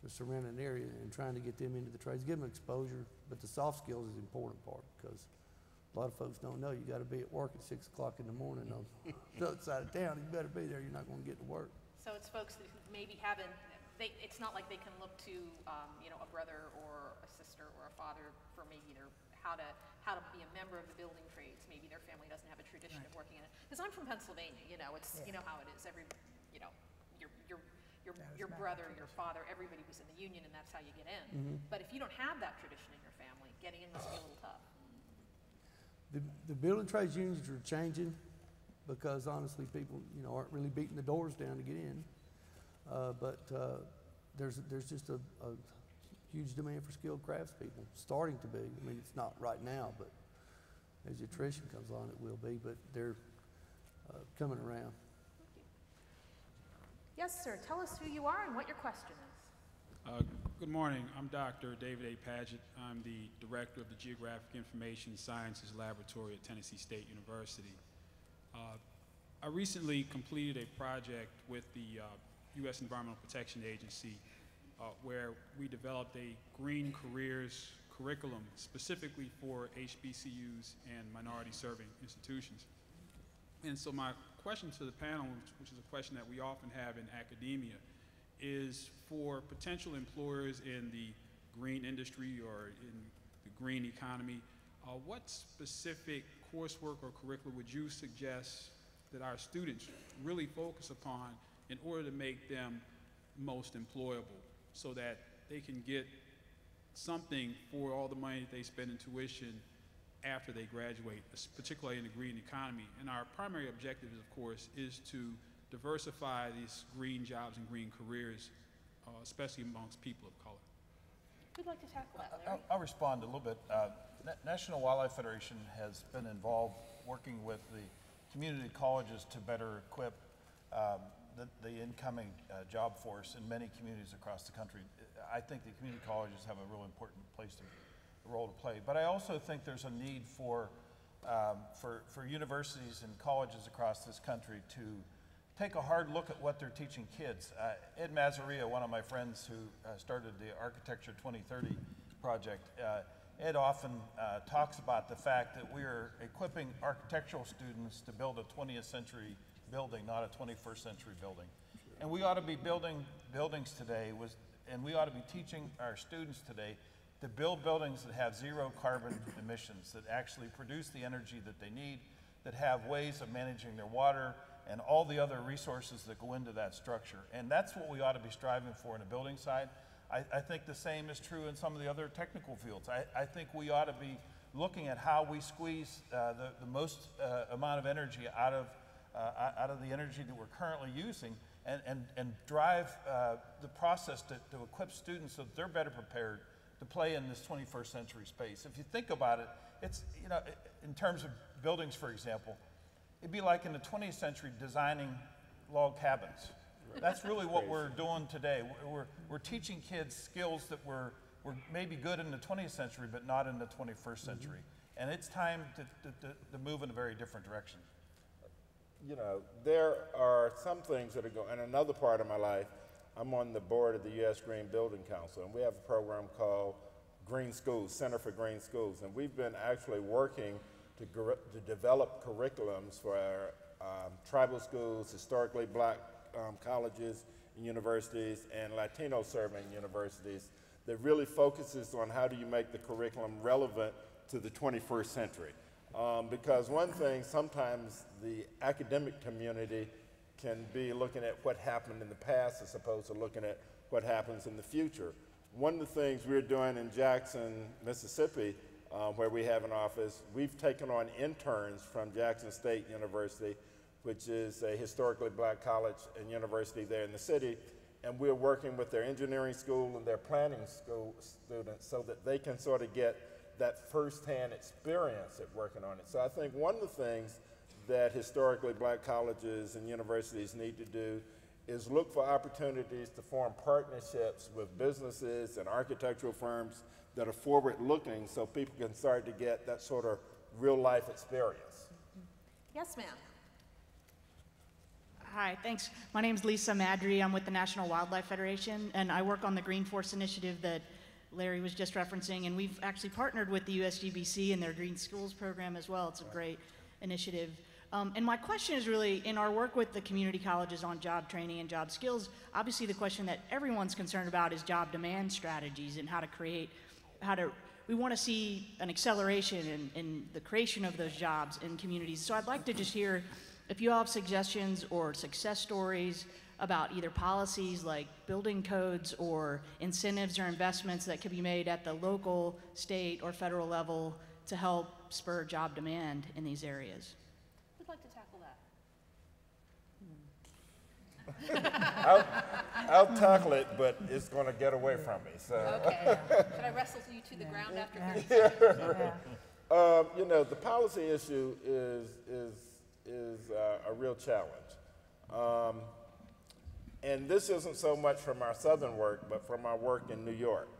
the surrounding area and trying to get them into the trades, give them exposure. But the soft skills is the important part, because a lot of folks don't know you got to be at work at 6 o'clock in the morning on the other side of town. You better be there. You're not going to get to work. So it's folks that maybe haven't, it's not like they can look to, a brother or a sister or a father for maybe how to be a member of the building trades. Maybe their family doesn't have a tradition of working in it. Because I'm from Pennsylvania, it's, you know how it is. Your brother, your father, everybody was in the union, and that's how you get in. Mm-hmm. But if you don't have that tradition in your family, getting in must be a little tough. The building trades unions are changing because honestly people aren't really beating the doors down to get in. But there's just a huge demand for skilled craftspeople, starting to be. I mean, it's not right now, but as the attrition comes on, it will be. But they're coming around. Yes, sir. Tell us who you are and what your question is. Good morning. I'm Dr. David A. Paget. I'm the director of the Geographic Information Sciences Laboratory at Tennessee State University. I recently completed a project with the U.S. Environmental Protection Agency where we developed a green careers curriculum specifically for HBCUs and minority serving institutions. And so my question to the panel, which is a question that we often have in academia, is for potential employers in the green industry or in the green economy, what specific coursework or curriculum would you suggest that our students really focus upon in order to make them most employable so that they can get something for all the money that they spend in tuition after they graduate, particularly in the green economy? And our primary objective, of course, is to diversify these green jobs and green careers, especially amongst people of color. Who'd like to tackle that, Larry? I'll respond a little bit. National Wildlife Federation has been involved working with the community colleges to better equip the incoming job force in many communities across the country. I think the community colleges have a real important role to play. But I also think there's a need for universities and colleges across this country to take a hard look at what they're teaching kids. Ed Mazaria, one of my friends who started the Architecture 2030 project, Ed often talks about the fact that we are equipping architectural students to build a 20th century building, not a 21st century building. And we ought to be building buildings today, and we ought to be teaching our students today to build buildings that have zero carbon emissions, that actually produce the energy that they need, that have ways of managing their water and all the other resources that go into that structure. And that's what we ought to be striving for in the building side. I think the same is true in some of the other technical fields. I think we ought to be looking at how we squeeze the most amount of energy out of the energy that we're currently using and drive the process to equip students so that they're better prepared to play in this 21st century space. If you think about it, it's, in terms of buildings, for example, it'd be like in the 20th century designing log cabins. That's really what we're doing today. We're teaching kids skills that were maybe good in the 20th century, but not in the 21st century. And it's time to move in a very different direction. you know, there are some things that are going, and another part of my life, I'm on the board of the U.S. Green Building Council, and we have a program called Green Schools, Center for Green Schools, and we've been actually working to develop curriculums for our tribal schools, historically black colleges and universities, and Latino serving universities that really focuses on how do you make the curriculum relevant to the 21st century. Because one thing, sometimes the academic community can be looking at what happened in the past as opposed to looking at what happens in the future. One of the things we're doing in Jackson, Mississippi, where we have an office, we've taken on interns from Jackson State University, which is a historically black college and university there in the city, and we're working with their engineering school and their planning school students so that they can sort of get that firsthand experience at working on it. So I think one of the things that historically black colleges and universities need to do is look for opportunities to form partnerships with businesses and architectural firms that are forward-looking so people can start to get that sort of real-life experience. Yes, ma'am. Hi, thanks. My name is Lisa Madry. I'm with the National Wildlife Federation, and I work on the Green Force Initiative that Larry was just referencing, and we've actually partnered with the USGBC and their Green Schools program as well. It's a great initiative. And my question is really, in our work with the community colleges on job training and job skills, obviously the question that everyone's concerned about is job demand strategies and we want to see an acceleration in the creation of those jobs in communities. So I'd like to just hear if you all have suggestions or success stories about either policies like building codes or incentives or investments that could be made at the local, state, or federal level to help spur job demand in these areas. Who'd like to tackle that? I'll tackle it, but it's going to get away from me. So. Okay. Should I wrestle you to the ground after 30 seconds? You know, the policy issue is a real challenge. And this isn't so much from our southern work, but from our work in New York.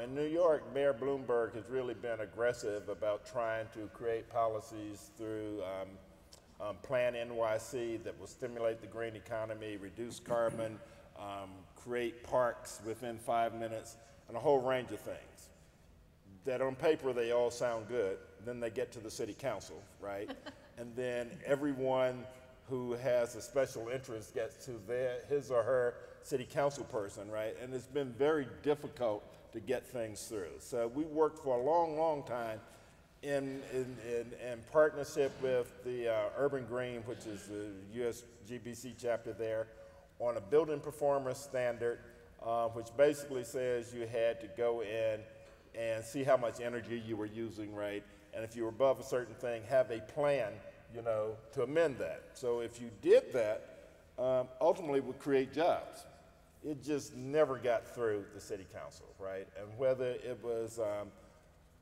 In New York, Mayor Bloomberg has really been aggressive about trying to create policies through Plan NYC that will stimulate the green economy, reduce carbon, create parks within 5 minutes, and a whole range of things. That on paper, they all sound good. Then they get to the city council, right? And then everyone who has a special interest gets to his or her city council person, right? And it's been very difficult to get things through. So we worked for a long, long time in partnership with the Urban Green, which is the USGBC chapter there, on a building performance standard, which basically says you had to go in and see how much energy you were using, right? And if you were above a certain thing, have a plan, you know, to amend that. So if you did that, ultimately it would create jobs. It just never got through the city council, right? And whether it was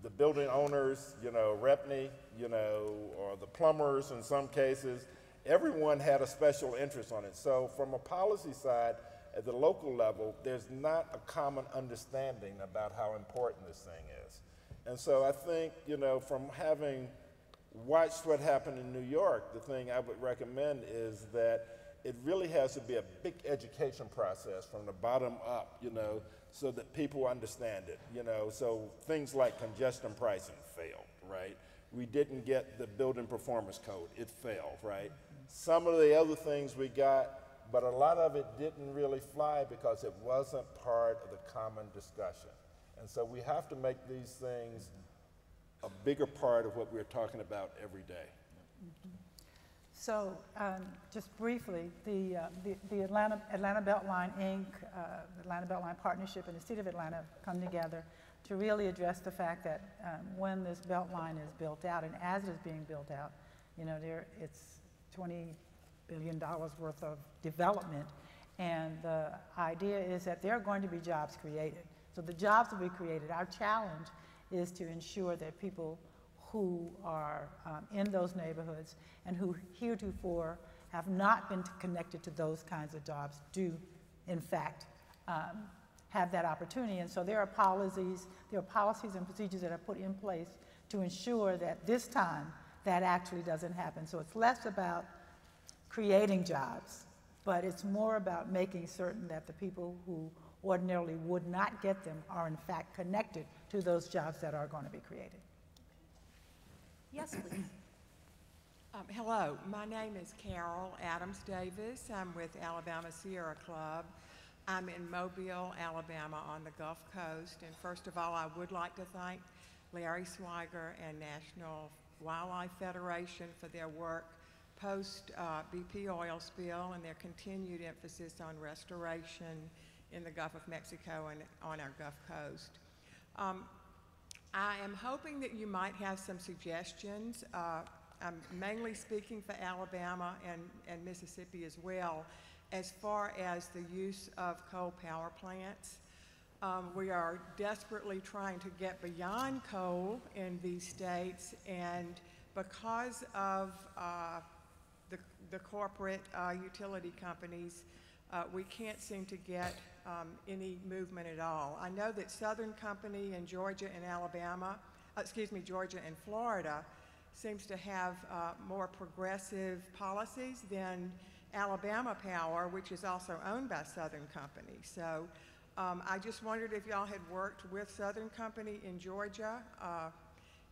the building owners, you know, Repney, you know, or the plumbers in some cases, everyone had a special interest on it. So from a policy side, at the local level, there's not a common understanding about how important this thing is. And so I think, you know, from having watched what happened in New York, the thing I would recommend is that it really has to be a big education process from the bottom up, you know, so that people understand it, you know. So things like congestion pricing failed, right? We didn't get the building performance code, it failed, right? Some of the other things we got, but a lot of it didn't really fly because it wasn't part of the common discussion. And so we have to make these things a bigger part of what we're talking about every day. So just briefly, the Atlanta Beltline Inc., Atlanta Beltline Partnership and the City of Atlanta have come together to really address the fact that when this Beltline is built out and as it is being built out, you know, it's $20 billion worth of development, and the idea is that there are going to be jobs created. So the jobs will be created. Our challenge is to ensure that people who are in those neighborhoods and who heretofore have not been connected to those kinds of jobs do, in fact, have that opportunity. And so there are policies and procedures that are put in place to ensure that this time that actually doesn't happen. So it's less about creating jobs, but it's more about making certain that the people who ordinarily would not get them are in fact connected to those jobs that are going to be created. Yes, please. Hello, my name is Carol Adams Davis. I'm with Alabama Sierra Club. I'm in Mobile, Alabama on the Gulf Coast. And first of all, I would like to thank Larry Swiger and National Wildlife Federation for their work post BP oil spill and their continued emphasis on restoration in the Gulf of Mexico and on our Gulf Coast. I am hoping that you might have some suggestions. I'm mainly speaking for Alabama and Mississippi as well, as far as the use of coal power plants. We are desperately trying to get beyond coal in these states, and because of the corporate utility companies, we can't seem to get any movement at all. I know that Southern Company in Georgia and Alabama, Georgia and Florida, seems to have more progressive policies than Alabama Power, which is also owned by Southern Company. So I just wondered if y'all had worked with Southern Company in Georgia,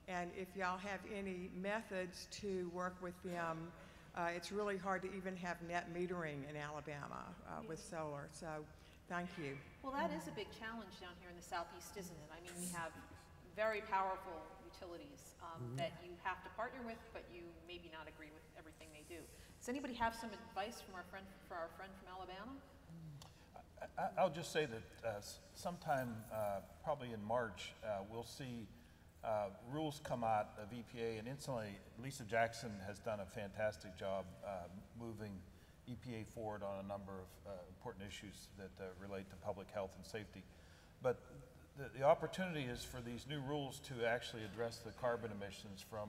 and if y'all have any methods to work with them. It's really hard to even have net metering in Alabama with solar, so thank you. Well, that is a big challenge down here in the Southeast, isn't it? I mean, we have very powerful utilities that you have to partner with, but you maybe not agree with everything they do. Does anybody have some advice from our friend from Alabama? I'll just say that sometime, probably in March, we'll see rules come out of EPA, and instantly Lisa Jackson has done a fantastic job moving EPA forward on a number of important issues that relate to public health and safety. But the opportunity is for these new rules to actually address the carbon emissions from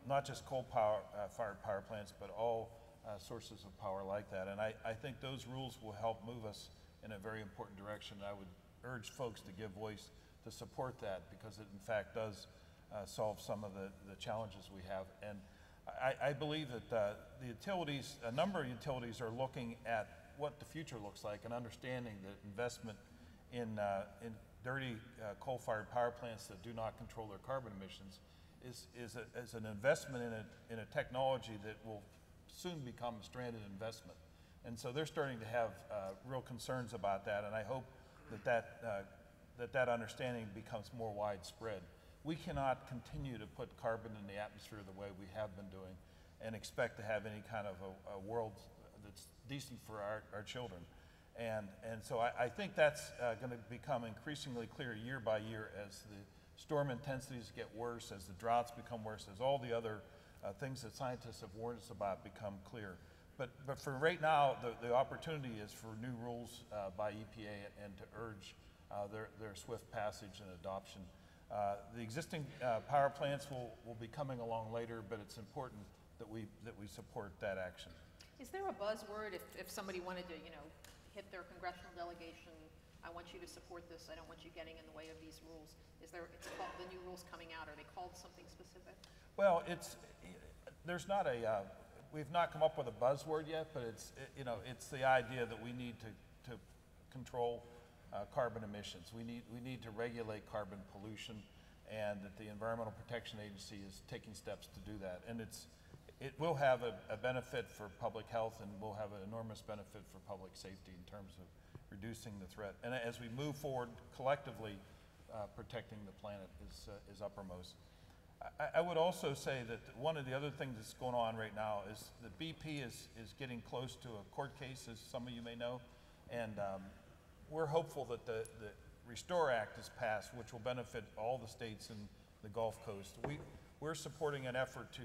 not just coal-fired power plants, but all sources of power like that. And I think those rules will help move us in a very important direction. I would urge folks to give voice to support that, because it in fact does solve some of the challenges we have. And I believe that the utilities, a number of utilities, are looking at what the future looks like and understanding that investment in dirty coal-fired power plants that do not control their carbon emissions is an investment in a technology that will soon become a stranded investment. And so they're starting to have real concerns about that, and I hope that understanding becomes more widespread. We cannot continue to put carbon in the atmosphere the way we have been doing and expect to have any kind of a world that's decent for our children. And so I think that's going to become increasingly clear year by year as the storm intensities get worse, as the droughts become worse, as all the other things that scientists have warned us about become clear. But for right now, the opportunity is for new rules by EPA and to urge their swift passage and adoption. The existing power plants will be coming along later, but it's important that we support that action. Is there a buzzword if somebody wanted to, hit their congressional delegation, I want you to support this, I don't want you getting in the way of these rules? It's called the new rules coming out, are they called something specific? Well, there's not we've not come up with a buzzword yet, but it's the idea that we need to control carbon emissions. We need to regulate carbon pollution, and that the Environmental Protection Agency is taking steps to do that. And it will have a benefit for public health, and will have an enormous benefit for public safety in terms of reducing the threat. And as we move forward collectively, protecting the planet is uppermost. I would also say that one of the other things that's going on right now is that BP is getting close to a court case, as some of you may know, and we're hopeful that the Restore Act is passed, which will benefit all the states in the Gulf Coast. We're supporting an effort to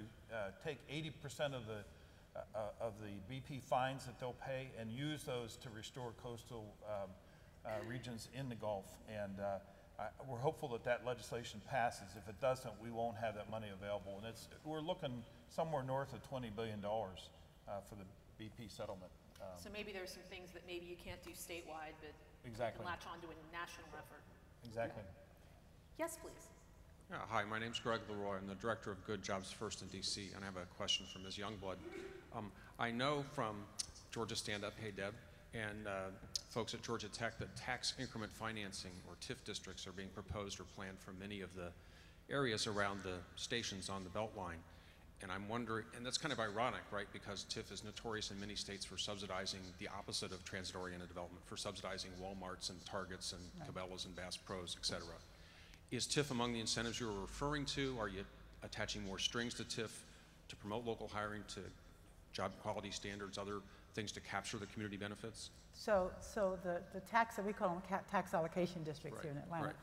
take 80% of the BP fines that they'll pay and use those to restore coastal regions in the Gulf. And we're hopeful that legislation passes. If it doesn't, we won't have that money available. And we're looking somewhere north of $20 billion for the BP settlement. So maybe there's some things that maybe you can't do statewide, but exactly. you can latch on to a national effort. Exactly. Yes, please. Hi, my name's Greg Leroy. I'm the director of Good Jobs First in DC, and I have a question for Ms. Youngblood. I know from Georgia Stand Up, hey Deb, and folks at Georgia Tech that tax increment financing, or TIF districts, are being proposed or planned for many of the areas around the stations on the Beltline. And I'm wondering, and that's kind of ironic, right? Because TIF is notorious in many states for subsidizing the opposite of transit-oriented development, for subsidizing Walmarts and Targets and Cabela's and Bass Pros, et cetera. Is TIF among the incentives you were referring to? Are you attaching more strings to TIF to promote local hiring, to job quality standards, other things to capture the community benefits? So the tax, we call them tax allocation districts here in Atlanta.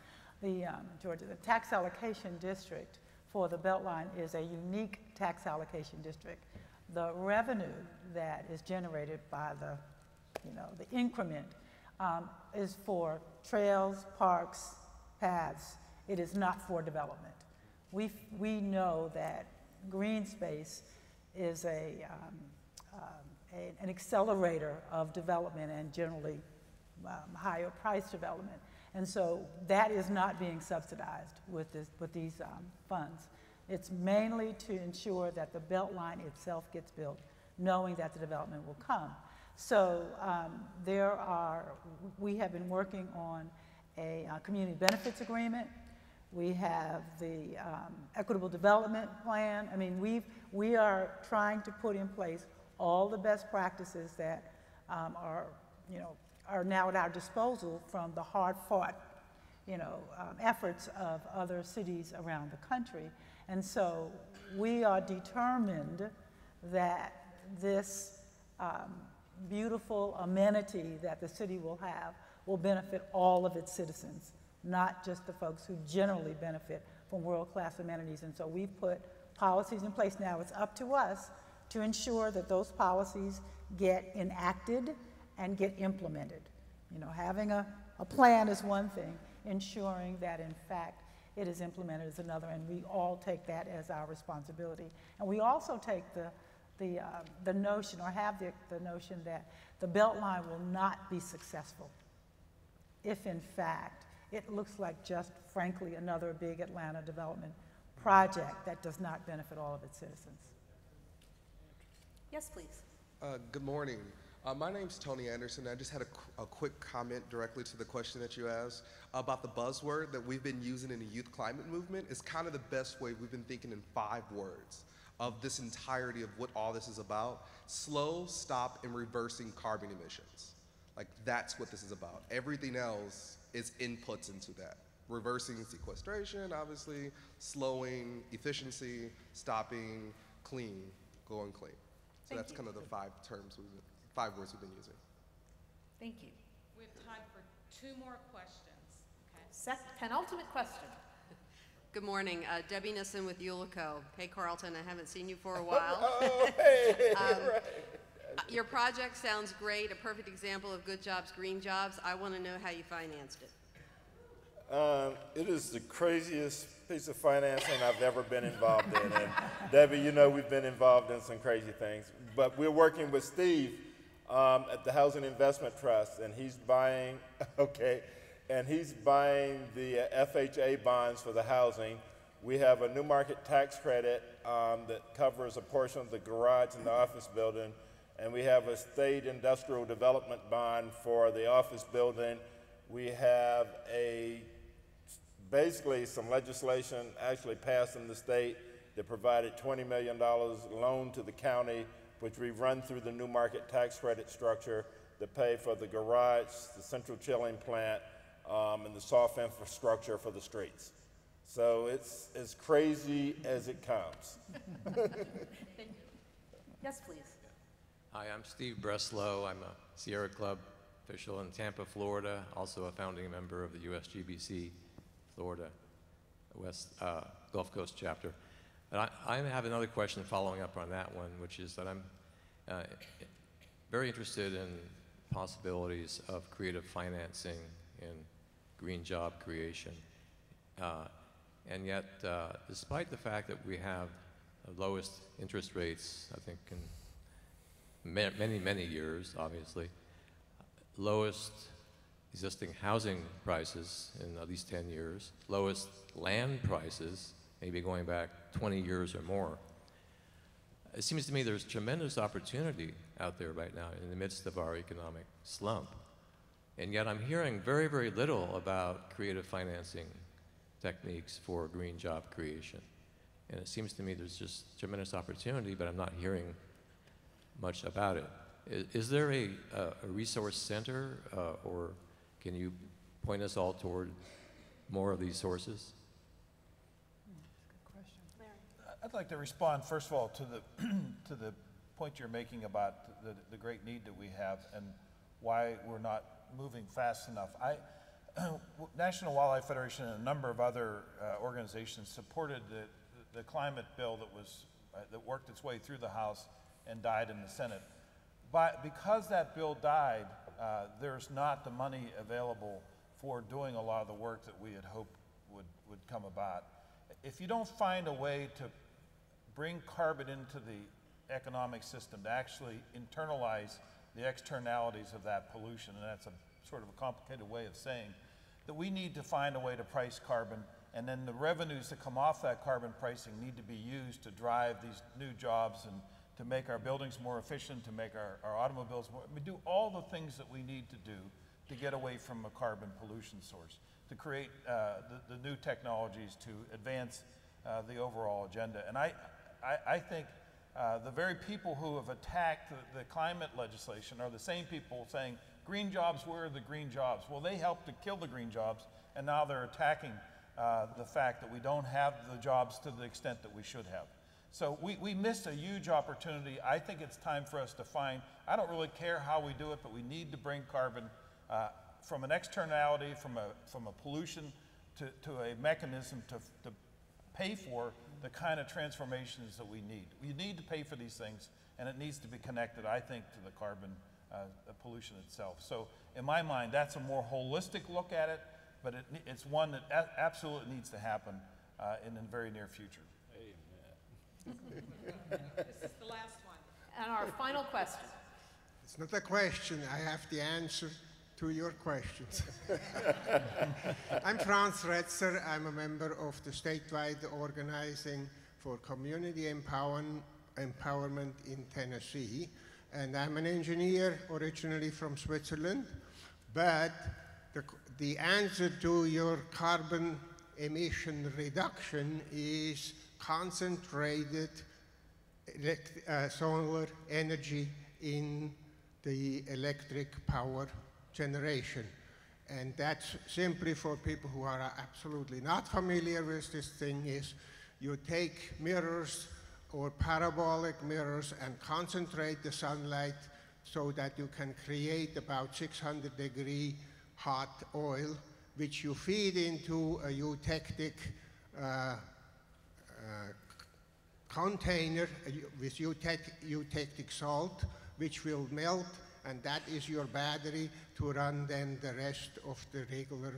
The Georgia, the tax allocation district for the Beltline is a unique tax allocation district. The revenue that is generated by the increment is for trails, parks, paths. It is not for development. We know that green space is an accelerator of development and generally higher price development. And so that is not being subsidized with these funds. It's mainly to ensure that the Beltline itself gets built, knowing that the development will come. So we have been working on a community benefits agreement. We have the equitable development plan. I mean, we are trying to put in place all the best practices that are now at our disposal from the hard-fought, efforts of other cities around the country. And so we are determined that this beautiful amenity that the city will have will benefit all of its citizens, not just the folks who generally benefit from world-class amenities. And so we've put policies in place. Now it's up to us to ensure that those policies get enacted and get implemented. Having a plan is one thing, ensuring that in fact it is implemented is another, and we all take that as our responsibility. And we also take the notion, or have the notion, that the Beltline will not be successful if in fact it looks like just, frankly, another big Atlanta development project that does not benefit all of its citizens. Yes, please. Good morning. My name's Tony Anderson. I just had a quick comment directly to the question that you asked about the buzzword that we've been using in the youth climate movement. It's kind of the best way. We've been thinking in 5 words of this entirety of what all this is about. Slow, stop, and reversing carbon emissions. Like, that's what this is about. Everything else is inputs into that. Reversing sequestration, obviously, slowing efficiency, stopping clean, going clean. So that's kind of the 5 words we've been using. Thank you. We have time for 2 more questions. Okay. Penultimate question. Good morning. Debbie Nissen with Ulico. Hey, Carlton, I haven't seen you for a while. Right. Your project sounds great, a perfect example of good jobs, green jobs. I want to know how you financed it. It is the craziest piece of financing I've ever been involved in. And Debbie, we've been involved in some crazy things. But we're working with Steve at the Housing Investment Trust, and he's buying, he's buying the FHA bonds for the housing. We have a new market tax credit that covers a portion of the garage in the office building, and we have a state industrial development bond for the office building. We have basically some legislation actually passed in the state that provided $20 million loan to the county, which we run through the new market tax credit structure to pay for the garage, the central chilling plant, and the soft infrastructure for the streets. So it's as crazy as it comes. Yes, please. Hi, I'm Steve Breslow. I'm a Sierra Club official in Tampa, Florida, also a founding member of the USGBC Florida West Gulf Coast chapter. But I have another question following up on that one, which is that I'm very interested in possibilities of creative financing in green job creation. And yet, despite the fact that we have the lowest interest rates, I think, in many, many years, obviously, lowest existing housing prices in at least 10 years, lowest land prices, maybe going back 20 years or more. It seems to me there's tremendous opportunity out there right now in the midst of our economic slump. And yet I'm hearing very, very little about creative financing techniques for green job creation. And it seems to me there's just tremendous opportunity, but I'm not hearing much about it. Is there a resource center, or can you point us all toward more of these sources? I'd like to respond, first of all, to the point you're making about the great need that we have and why we're not moving fast enough. National Wildlife Federation and a number of other organizations supported the climate bill that worked its way through the House and died in the Senate. But because that bill died, there's not the money available for doing a lot of the work that we had hoped would come about. If you don't find a way to bring carbon into the economic system to actually internalize the externalities of that pollution, and that's a sort of a complicated way of saying that we need to find a way to price carbon, and then the revenues that come off that carbon pricing need to be used to drive these new jobs and to make our buildings more efficient, to make our automobiles more, do all the things that we need to do to get away from a carbon pollution source, to create the new technologies to advance the overall agenda. And I think the very people who have attacked the climate legislation are the same people saying, green jobs, where are the green jobs? Well, they helped to kill the green jobs, and now they're attacking the fact that we don't have the jobs to the extent that we should have. So we missed a huge opportunity. I think it's time for us to find, I don't really care how we do it, but we need to bring carbon from an externality, from a pollution to a mechanism to pay for the kind of transformations that we need. We need to pay for these things, and it needs to be connected, I think, to the carbon pollution itself. So in my mind, that's a more holistic look at it, but it's one that absolutely needs to happen in the very near future. This is the last one. And our final question. It's not a question. I have the answer to your questions. I'm Franz Retzer. I'm a member of the statewide organizing for community empowerment in Tennessee. And I'm an engineer originally from Switzerland. But the answer to your carbon emission reduction is concentrated solar energy in the electric power generation. And that's simply for people who are absolutely not familiar with this thing is you take mirrors or parabolic mirrors and concentrate the sunlight so that you can create about 600-degree hot oil, which you feed into a eutectic container with eutectic salt, which will melt, and that is your battery to run then the rest of the regular,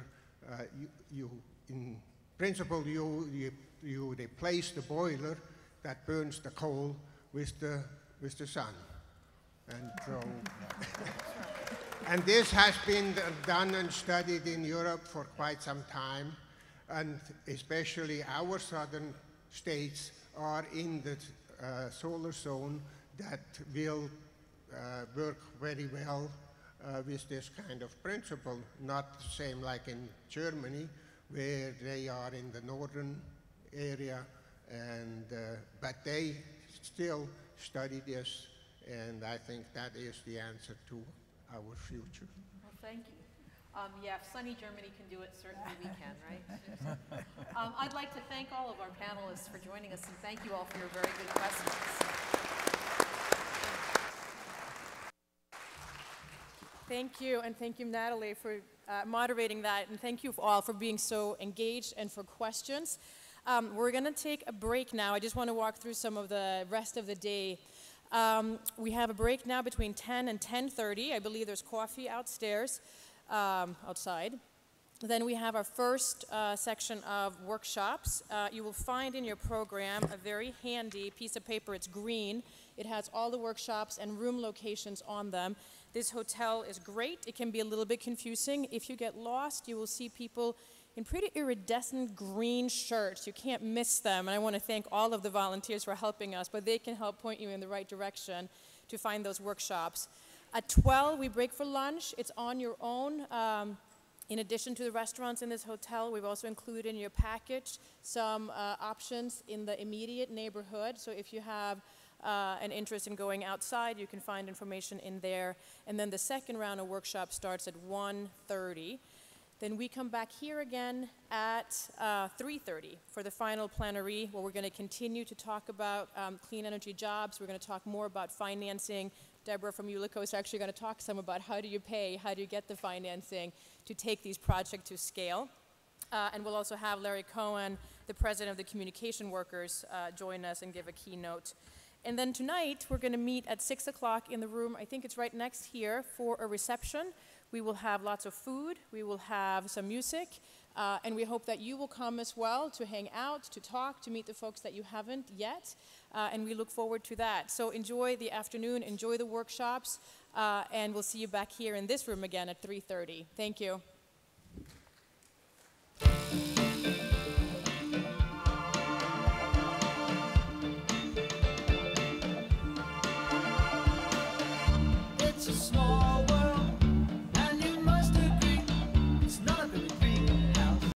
in principle, you replace the boiler that burns the coal with the sun. And so, and this has been done and studied in Europe for quite some time, and especially our southern states are in the solar zone that will work very well with this kind of principle, not the same like in Germany, where they are in the northern area, and but they still study this, and I think that is the answer to our future. Well, thank you. Yeah, if sunny Germany can do it, certainly we can, right? I'd like to thank all of our panelists for joining us, and thank you all for your very good questions. Thank you, and thank you, Natalie, for moderating that, and thank you all for being so engaged and for questions. We're going to take a break now. I just want to walk through some of the rest of the day. We have a break now between 10 and 10:30. I believe there's coffee outside. Then we have our first section of workshops. You will find in your program a very handy piece of paper. It's green. It has all the workshops and room locations on them. This hotel is great. It can be a little bit confusing. If you get lost, you will see people in pretty iridescent green shirts. You can't miss them. And I want to thank all of the volunteers for helping us, but they can help point you in the right direction to find those workshops. At 12, we break for lunch. It's on your own. In addition to the restaurants in this hotel, we've also included in your package some options in the immediate neighborhood. So if you have an interest in going outside, you can find information in there. And then the second round of workshops starts at 1:30. Then we come back here again at 3:30 for the final plenary, where we're going to continue to talk about clean energy jobs. We're going to talk more about financing. Deborah from ULICO is actually going to talk some about how do you pay, how do you get the financing to take these projects to scale. And we'll also have Larry Cohen, the president of the Communication Workers, join us and give a keynote. And then tonight, we're going to meet at 6 o'clock in the room, I think it's right next here, for a reception. We will have lots of food, we will have some music, and we hope that you will come as well to hang out, to talk, to meet the folks that you haven't yet, and we look forward to that. So enjoy the afternoon, enjoy the workshops, and we'll see you back here in this room again at 3:30. Thank you.